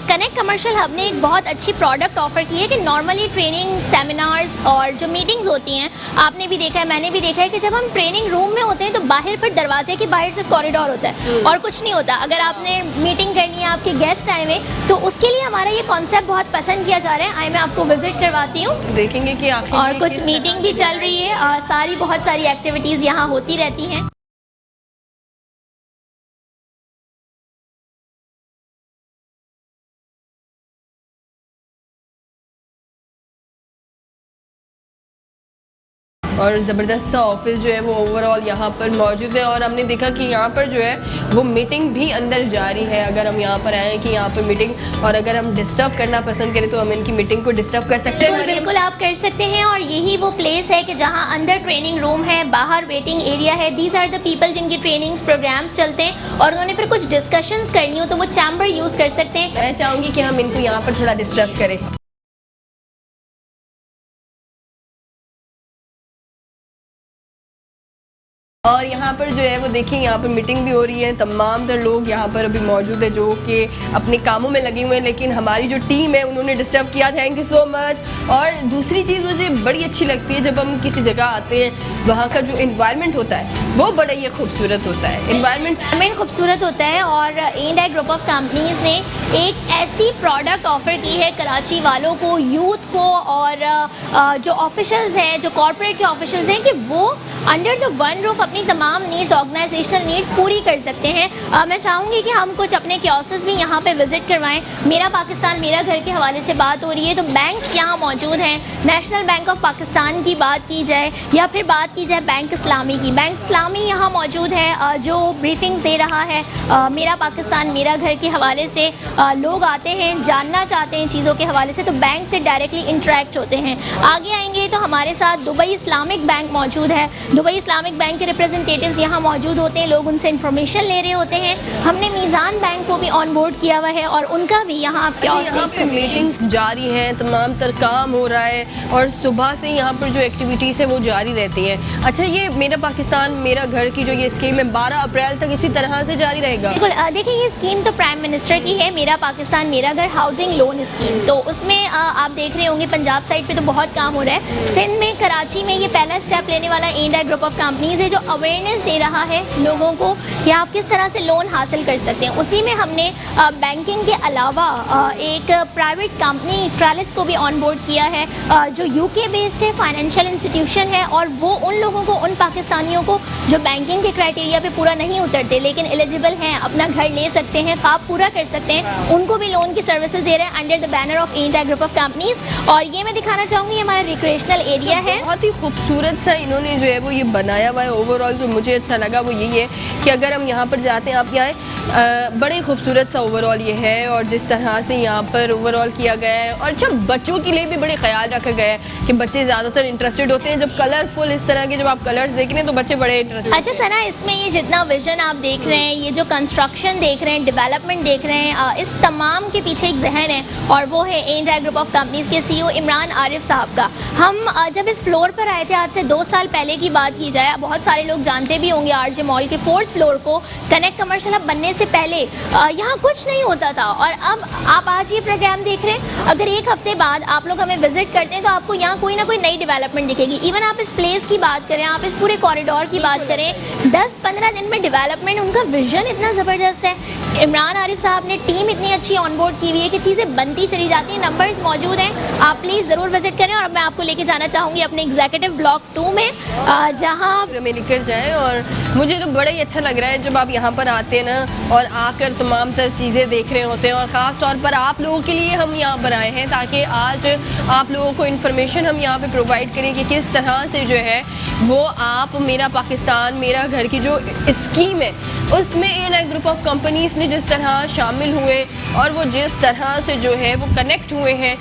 Connect commercial hub ने एक बहुत अच्छी प्रोडक्ट ऑफर की है कि नॉर्मली ट्रेनिंग सेमिनार्स और जो मीटिंग्स होती हैं, आपने भी देखा है, मैंने भी देखा है कि जब हम ट्रेनिंग रूम में होते हैं तो बाहर फिर दरवाजे के बाहर से कॉरिडोर होता है और कुछ नहीं होता। अगर आपने मीटिंग करनी है, आपके गेस्ट आए हुए, तो उसके लिए हमारा ये कॉन्सेप्ट बहुत पसंद किया जा रहा है। मैं आपको विजिट करवाती हूँ देखेंगे कि आखिर और ये कुछ किस मीटिंग तरह भी से चल रही है, बहुत सारी एक्टिविटीज़ यहाँ होती रहती हैं। और ज़बरदस्त सा ऑफिस जो है वो ओवरऑल यहाँ पर मौजूद है। और हमने देखा कि यहाँ पर जो है वो मीटिंग भी अंदर जारी है। अगर हम यहाँ पर आए कि यहाँ पर मीटिंग, और अगर हम डिस्टर्ब करना पसंद करें तो हम इनकी मीटिंग को डिस्टर्ब कर सकते बिल्कुल हैं। बिल्कुल आप कर सकते हैं। और यही वो प्लेस है कि जहाँ अंदर ट्रेनिंग रूम है, बाहर वेटिंग एरिया है। दीज आर द पीपल जिनकी ट्रेनिंग्स प्रोग्राम्स चलते हैं और उन्होंने फिर कुछ डिस्कशंस करनी हो तो वो चैम्बर यूज़ कर सकते हैं। मैं चाहूँगी कि हम इनको यहाँ पर थोड़ा डिस्टर्ब करें। और यहाँ पर जो है वो देखिए यहाँ पर मीटिंग भी हो रही है। तमाम तर लोग यहाँ पर अभी मौजूद है जो कि अपने कामों में लगे हुए हैं, लेकिन हमारी जो टीम है उन्होंने डिस्टर्ब किया। Thank you so much. और दूसरी चीज़ मुझे बड़ी अच्छी लगती है जब हम किसी जगह आते हैं, वहाँ का जो इन्वायरमेंट होता है वो बड़ा ही खूबसूरत होता है। इन्वायरमेंट खूबसूरत होता है। और A&I ग्रुप ऑफ कंपनीज़ ने एक ऐसी प्रोडक्ट ऑफर की है कराची वालों को, यूथ को, और जो ऑफिशल्स हैं, जो कॉर्पोरेट के ऑफिशल्स हैं, कि वो अंडर द वन रूफ अपनी तमाम नीड्स, ऑर्गेनाइजेशनल नीड्स पूरी कर सकते हैं। मैं चाहूँगी कि हम कुछ अपने कियोस्क भी यहाँ पे विज़िट करवाएं। मेरा पाकिस्तान मेरा घर के हवाले से बात हो रही है तो बैंक्स यहाँ मौजूद हैं। नेशनल बैंक ऑफ पाकिस्तान की बात की जाए या फिर बात की जाए बैंक इस्लामी की, बैंक इस्लामी यहाँ मौजूद है जो ब्रीफिंग्स दे रहा है मेरा पाकिस्तान मेरा घर के हवाले से। लोग आते हैं, जानना चाहते हैं चीज़ों के हवाले से, तो बैंक से डायरेक्टली इंटरेक्ट होते हैं। आगे आएंगे तो हमारे साथ दुबई इस्लामिक बैंक मौजूद है। दुबई इस्लामिक बैंक के रिप्रेजेंटेटिव्स यहाँ मौजूद होते हैं, लोग उनसे इन्फॉर्मेशन ले रहे होते हैं। हमने मीज़ान बैंक को भी ऑन बोर्ड किया हुआ है और उनका भी यहाँ पे मीटिंग जारी है, तमाम तर काम हो रहा है और सुबह से यहाँ पर जो एक्टिविटीज़ है वो जारी रहती हैं। अच्छा, ये मेरा पाकिस्तान मेरा घर की जो ये स्कीम है 12 अप्रैल तक इसी तरह से जारी रहेगा? बिल्कुल। देखिए, ये स्कीम तो प्राइम मिनिस्टर की है, मेरा पाकिस्तान मेरा घर हाउसिंग लोन स्कीम। तो उसमें आप देख रहे होंगे पंजाब साइड पे तो बहुत काम हो रहा है। सिंध में, कराची में ये पहला स्टेप लेने वाला A&I ग्रुप ऑफ कंपनीज़ है जो अवेयरनेस दे रहा है लोगों को कि आप किस तरह से लोन हासिल कर सकते हैं। उसी में हमने बैंकिंग के अलावा एक प्राइवेट कंपनी ट्रालिस को भी ऑन बोर्ड किया है जो UK बेस्ड है, फाइनेंशियल इंस्टीट्यूशन है, और वो उन लोगों को, उन पाकिस्तानियों को जो बैंकिंग के क्राइटेरिया पे पूरा नहीं उतरते लेकिन एलिजिबल हैं, अपना घर ले सकते हैं, ख्वाब पूरा कर सकते हैं, उनको भी लोन की सर्विसेज दे रहे हैं under the banner of A&I group of companies. और ये मैं दिखाना चाहूँगी हमारा रिक्रिएशनल एरिया है। बहुत ही खूबसूरत सा इन्होंने जो है वो ये बनाया हुआ है। ओवरऑल जो मुझे अच्छा लगा वो यही है कि अगर हम यहाँ पर जाते हैं, आप यहाँ बड़े खूबसूरत सा ओवरऑल ये है और जिस तरह से यहाँ पर ओवरऑल किया गया है। और जब बच्चों के लिए भी बड़े ख्याल रखा गया है कि बच्चे ज़्यादातर इंटरेस्टेड होते हैं जब कलरफुल इस तरह के जब आप कलर्स देख रहे हैं तो बच्चे बड़े इंटरेस्टेड। अच्छा सना, इसमें ये जितना विजन आप देख रहे हैं, ये जो कंस्ट्रक्शन देख रहे हैं, डेवलपमेंट देख रहे हैं, इस तमाम के पीछे एक जहन है और वो है A&I ग्रुप ऑफ कंपनीज़ के CEO इमरान आरिफ साहब का। हम जब इस फ्लोर पर आए थे आज से 2 साल पहले की बात की जाए, बहुत सारे लोग जानते भी होंगे RJ मॉल के 4th फ्लोर को कनेक्ट कमर्शियल हब बनने से पहले यहाँ कुछ नहीं होता था। और अब आप आज ये प्रोग्राम देख रहे हैं, अगर एक हफ्ते बाद आप लोग हमें विजिट करते हैं तो आपको यहाँ कोई ना कोई नई डेवलपमेंट दिखेगी। इवन आप इस प्लेस की बात करें, आप इस पूरे कॉरिडोर की बात करें, 10-15 दिन में डेवलपमेंट, उनका विजन इतना ज़बरदस्त है। इमरान आरिफ साहब ने टीम इतनी अच्छी ऑनबोर्ड की हुई है कि चीज़ें बनती चली जाती हैं। नंबर्स मौजूद हैं, आप प्लीज़ ज़रूर विजिट करें। और मैं आपको लेके जाना चाहूँगी अपने एग्जीक्यूटिव ब्लॉक 2 में जहाँ में लेकर जाएँ। और मुझे तो बड़ा ही अच्छा लग रहा है जब आप यहाँ पर आते हैं ना और आकर तमाम तर चीज़ें देख रहे होते हैं। और ख़ास तौर पर आप लोगों के लिए हम यहाँ पर आए हैं ताकि आज आप लोगों को इन्फॉर्मेशन हम यहाँ पे प्रोवाइड करें कि किस तरह से जो है वो आप मेरा पाकिस्तान मेरा घर की जो स्कीम है उसमें A&I ग्रुप ऑफ कंपनीज़ ने जिस तरह शामिल हुए और वो जिस तरह से जो है वो कनेक्ट हुए हैं,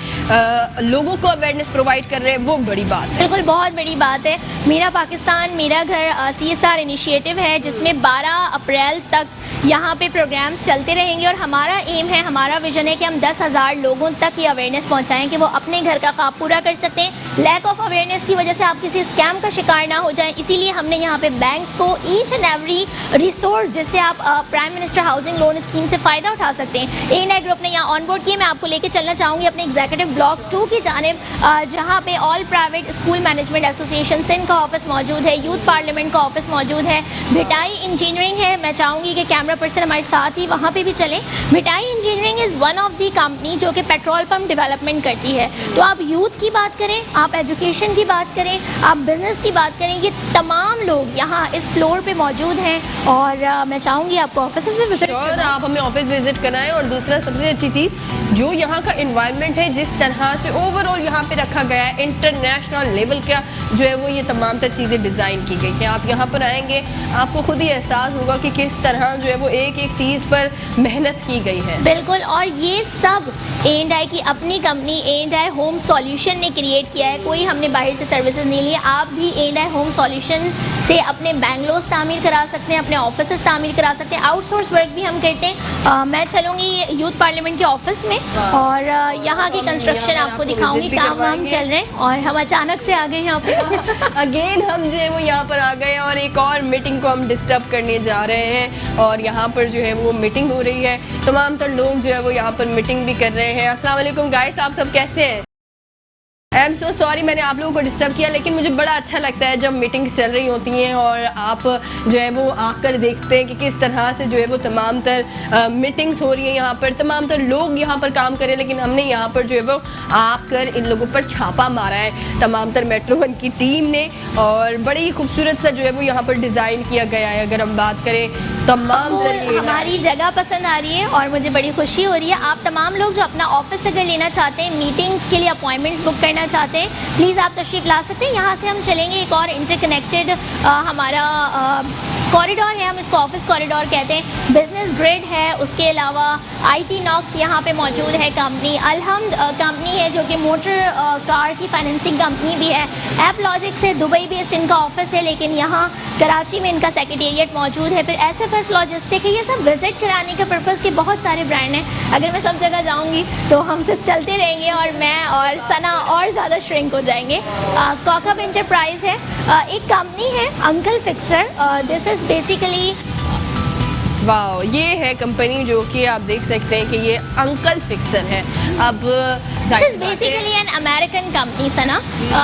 लोगों को अवेयरनेस प्रोवाइड कर रहे हैं, वो बड़ी बात है। बिल्कुल, बहुत बड़ी बात है। मेरा पाकिस्तान मेरा घर CSR इनिशिएटिव है जिसमें 12 अप्रैल तक यहाँ पे प्रोग्राम्स चलते रहेंगे और हमारा एम है, हमारा विजन है कि हम 10,000 लोगों तक ये अवेयरनेस पहुँचाएँ कि वो अपने घर का ख्वाब पूरा कर सकते हैं। लैक ऑफ अवेयरनेस की वजह से आप किसी स्कैम का शिकार ना हो जाएं, इसीलिए हमने यहाँ पे बैंक्स को ईच एंड एवरी रिसोर्स जिससे आप prime minister housing loan scheme से फ़ायदा उठा सकते हैं, A&I ग्रुप ने यहाँ ऑनबोर्ड किए। मैं आपको लेके चलना चाहूँगी अपने एग्जीक्यूटिव ब्लॉक 2 की जानिब जहाँ पे all private school management association Sindh का ऑफिस मौजूद है, यूथ पार्लियामेंट का ऑफिस मौजूद है, भिटाई इंजीनियरिंग है। मैं चाहूँगी कि कैमरा पर्सन हमारे साथ ही वहाँ पे भी चलें। मिठाई engineering is one of the company जो कि पेट्रोल पंप डेवलपमेंट करती है। तो आप यूथ की बात करें, आप एजुकेशन की बात करें, आप बिज़नेस की बात करें, ये तमाम लोग यहाँ इस फ्लोर पे मौजूद हैं। और मैं चाहूँगी आपको ऑफिस में विजिट और आप हमें ऑफिस विजिट कराएं। और दूसरा सबसे अच्छी चीज़ जो यहाँ का इन्वायरमेंट है, जिस तरह से ओवरऑल यहाँ पे रखा गया है, इंटरनेशनल लेवल का जो है वो ये तमाम तर चीज़ें डिज़ाइन की गई हैं। आप यहाँ पर आएंगे आपको खुद ही एहसास होगा कि किस तरह जो है वो एक एक चीज़ पर मेहनत की गई है। बिल्कुल, और ये सब A&I की अपनी कंपनी A&I होम सॉल्यूशन ने क्रिएट किया है। कोई हमने बाहर से सर्विसेज नहीं लिए। आप भी A&I होम सॉल्यूशन से अपने बैंगलोर्स तामीर करा सकते हैं, अपने ऑफिस तामीर करा सकते हैं। आउटसोर्स वर्क भी हम करते हैं। मैं चलूँगी यूथ पार्लियामेंट के ऑफिस में और यहाँ की कंस्ट्रक्शन आपको दिखाऊंगी। काम वाम चल रहे हैं और हम अचानक से आ गए यहाँ पे। अगेन हम जो है वो यहाँ पर आ गए और एक और मीटिंग को हम डिस्टर्ब करने जा रहे हैं। और यहाँ पर जो है वो मीटिंग हो रही है, तमाम तर लोग जो है वो यहाँ पर मीटिंग भी कर रहे हैं। अस्सलाम वालेकुम गाइस, आप सब कैसे हैं? आई एम सो सॉरी मैंने आप लोगों को डिस्टर्ब किया, लेकिन मुझे बड़ा अच्छा लगता है जब मीटिंग्स चल रही होती हैं और आप जो है वो आकर देखते हैं कि किस तरह से जो है वो तमाम तर मीटिंग्स हो रही हैं। यहाँ पर तमाम तर लोग यहाँ पर काम करें, लेकिन हमने यहाँ पर जो है वो आकर इन लोगों पर छापा मारा है तमाम तर मेट्रो वन की टीम ने। और बड़ी खूबसूरत सा जो है वो यहाँ पर डिज़ाइन किया गया है। अगर हम बात करें तमाम तर हमारी जगह पसंद आ रही है और मुझे बड़ी खुशी हो रही है। आप तमाम लोग जो अपना ऑफिस अगर लेना चाहते हैं, मीटिंग्स के लिए अपॉइंटमेंट्स बुक करना चाहते हैं, प्लीज़ आप तशरीफ़ ला सकते हैं। यहाँ से हम चलेंगे एक और इंटरकनेक्टेड हमारा कॉरिडोर है, हम इसको ऑफिस कॉरिडोर कहते हैं। बिजनेस ग्रिड है, उसके अलावा IT नॉक्स यहाँ पे मौजूद है। कंपनी अलहम्द कंपनी है जो कि मोटर कार की फाइनेंसिंग कंपनी भी है। ऐप लॉजिक से दुबई बेस्ड इनका ऑफिस है, लेकिन यहाँ कराची में इनका सेक्रेटेरिएट मौजूद है। फिर SFS लॉजिस्टिक है। ये सब विजिट कराने के पर्पज़ के बहुत सारे ब्रांड हैं। अगर मैं सब जगह जाऊँगी तो हम सब चलते रहेंगे और मैं और सना और ज़्यादा श्रिंक हो जाएंगे। कॉकअप इंटरप्राइज है, एक कंपनी है uncle fixer. This is basically वाह, ये है कंपनी जो कि आप देख सकते हैं कि ये अंकल फिक्सर है। अब this is basically an American company सना।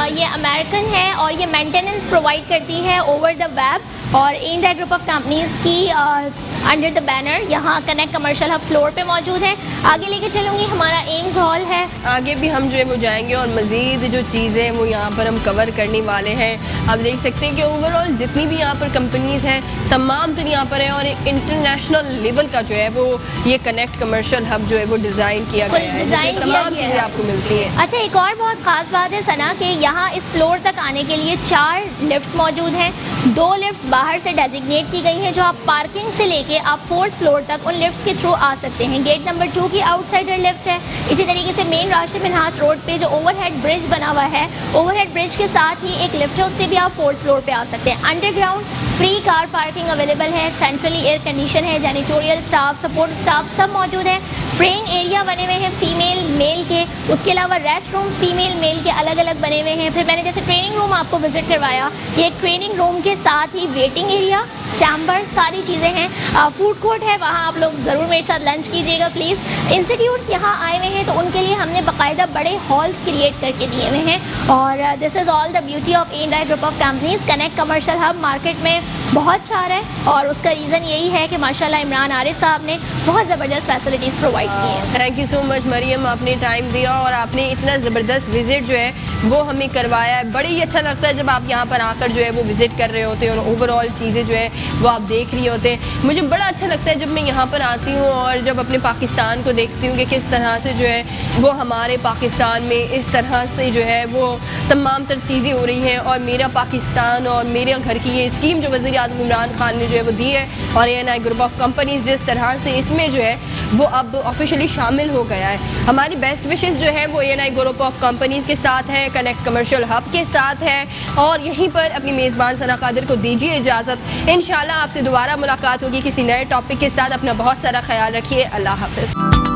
ये अमेरिकन है और ये मेंटेनेंस प्रोवाइड करती है ओवर द वेब। और A&I ग्रुप ऑफ कंपनीज़ की अंडर द बैनर यहाँ कनेक्ट कमर्शियल हब फ्लोर पे मौजूद है। आगे लेके चलूँगी, हमारा एम्स हॉल है। आगे भी हम जो है वो जाएंगे और मज़ीद जो चीज़ें वो यहाँ पर हम कवर करने वाले हैं। आप देख सकते हैं कि ओवरऑल जितनी भी यहाँ पर कंपनीज़ हैं तमाम तो यहाँ पर है और एक इंटरनेशनल लेवल का जो है वो ये कनेक्ट कमर्शियल हब जो है वो डिज़ाइन किया गया है, डिज़ाइन तमाम चीज़ें आपको मिलती हैं। अच्छा, एक और बहुत ख़ास बात है सना कि यहाँ इस फ्लोर तक आने के लिए 4 लिफ्ट्स मौजूद हैं। 2 लिफ्ट्स बाहर से डेजिग्नेट की गई हैं जो आप पार्किंग से लेके आप 4th फ्लोर तक उन लिफ्ट्स के थ्रू आ सकते हैं। गेट नंबर 2 की आउटसाइडर लिफ्ट है। इसी तरीके से मेन राशिद मिन्हास रोड पे जो ओवरहेड ब्रिज बना हुआ है, ओवरहेड ब्रिज के साथ ही एक लिफ्ट है, उससे भी आप 4th फ्लोर पे आ सकते हैं। Underground free car parking available है। सेंट्रली एयर कंडीशन है। जैनिटोरियल स्टाफ, सपोर्ट स्टाफ सब मौजूद है। प्रेइंग एरिया बने हुए हैं फीमेल मेल के। उसके अलावा रेस्ट रूम्स फीमेल मेल के अलग अलग बने हुए हैं। फिर मैंने जैसे ट्रेनिंग रूम आपको विजिट करवाया कि एक ट्रेनिंग रूम के साथ ही वेटिंग एरिया, चैम्बर, सारी चीज़ें हैं। फूड कोर्ट है, वहाँ आप लोग ज़रूर मेरे साथ लंच कीजिएगा प्लीज़। इंस्टीट्यूट्स यहाँ आए हुए हैं तो उनके लिए हमने बाकायदा बड़े हॉल्स क्रिएट करके दिए हुए हैं। और this is all the beauty of A&I group of companies. Connect commercial hub market में बहुत चाह रहा है और उसका रीज़न यही है कि माशाल्लाह इमरान आरिफ साहब ने बहुत ज़बरदस्त फैसिलिटीज़ प्रोवाइड की हैं। Thank you so much Mariam, आपने टाइम दिया और आपने इतना ज़बरदस्त विज़िट जो है वो हमें करवाया है। बड़ी अच्छा लगता है जब आप यहाँ पर आकर जो है वो विज़िट कर रहे होते हैं और ओवरऑल चीज़ें जो है वो आप देख रही होते हैं। मुझे बड़ा अच्छा लगता है जब मैं यहाँ पर आती हूँ और जब अपने पाकिस्तान को देखती हूँ कि किस तरह से जो है वो हमारे पाकिस्तान में इस तरह से जो है वो तमाम तर चीज़ें हो रही हैं। और मेरा पाकिस्तान और मेरे घर की ये स्कीम जो वज़ीर आज़म इमरान खान ने जो है वो दी है और A&I ग्रुप ऑफ कंपनीज़ जिस तरह से इसमें जो है वो अब ऑफिशियली शामिल हो गया है। हमारी बेस्ट विशेज़ जो है वो A&I ग्रुप ऑफ कंपनीज़ के साथ है, कनेक्ट कमर्शियल हब के साथ है। और यहीं पर अपनी मेज़बान सना कादिर को दीजिए इजाज़त। इंशाल्लाह आपसे दोबारा मुलाकात होगी किसी नए टॉपिक के साथ। अपना बहुत सारा ख्याल रखिए। अल्लाह हाफ़िज़।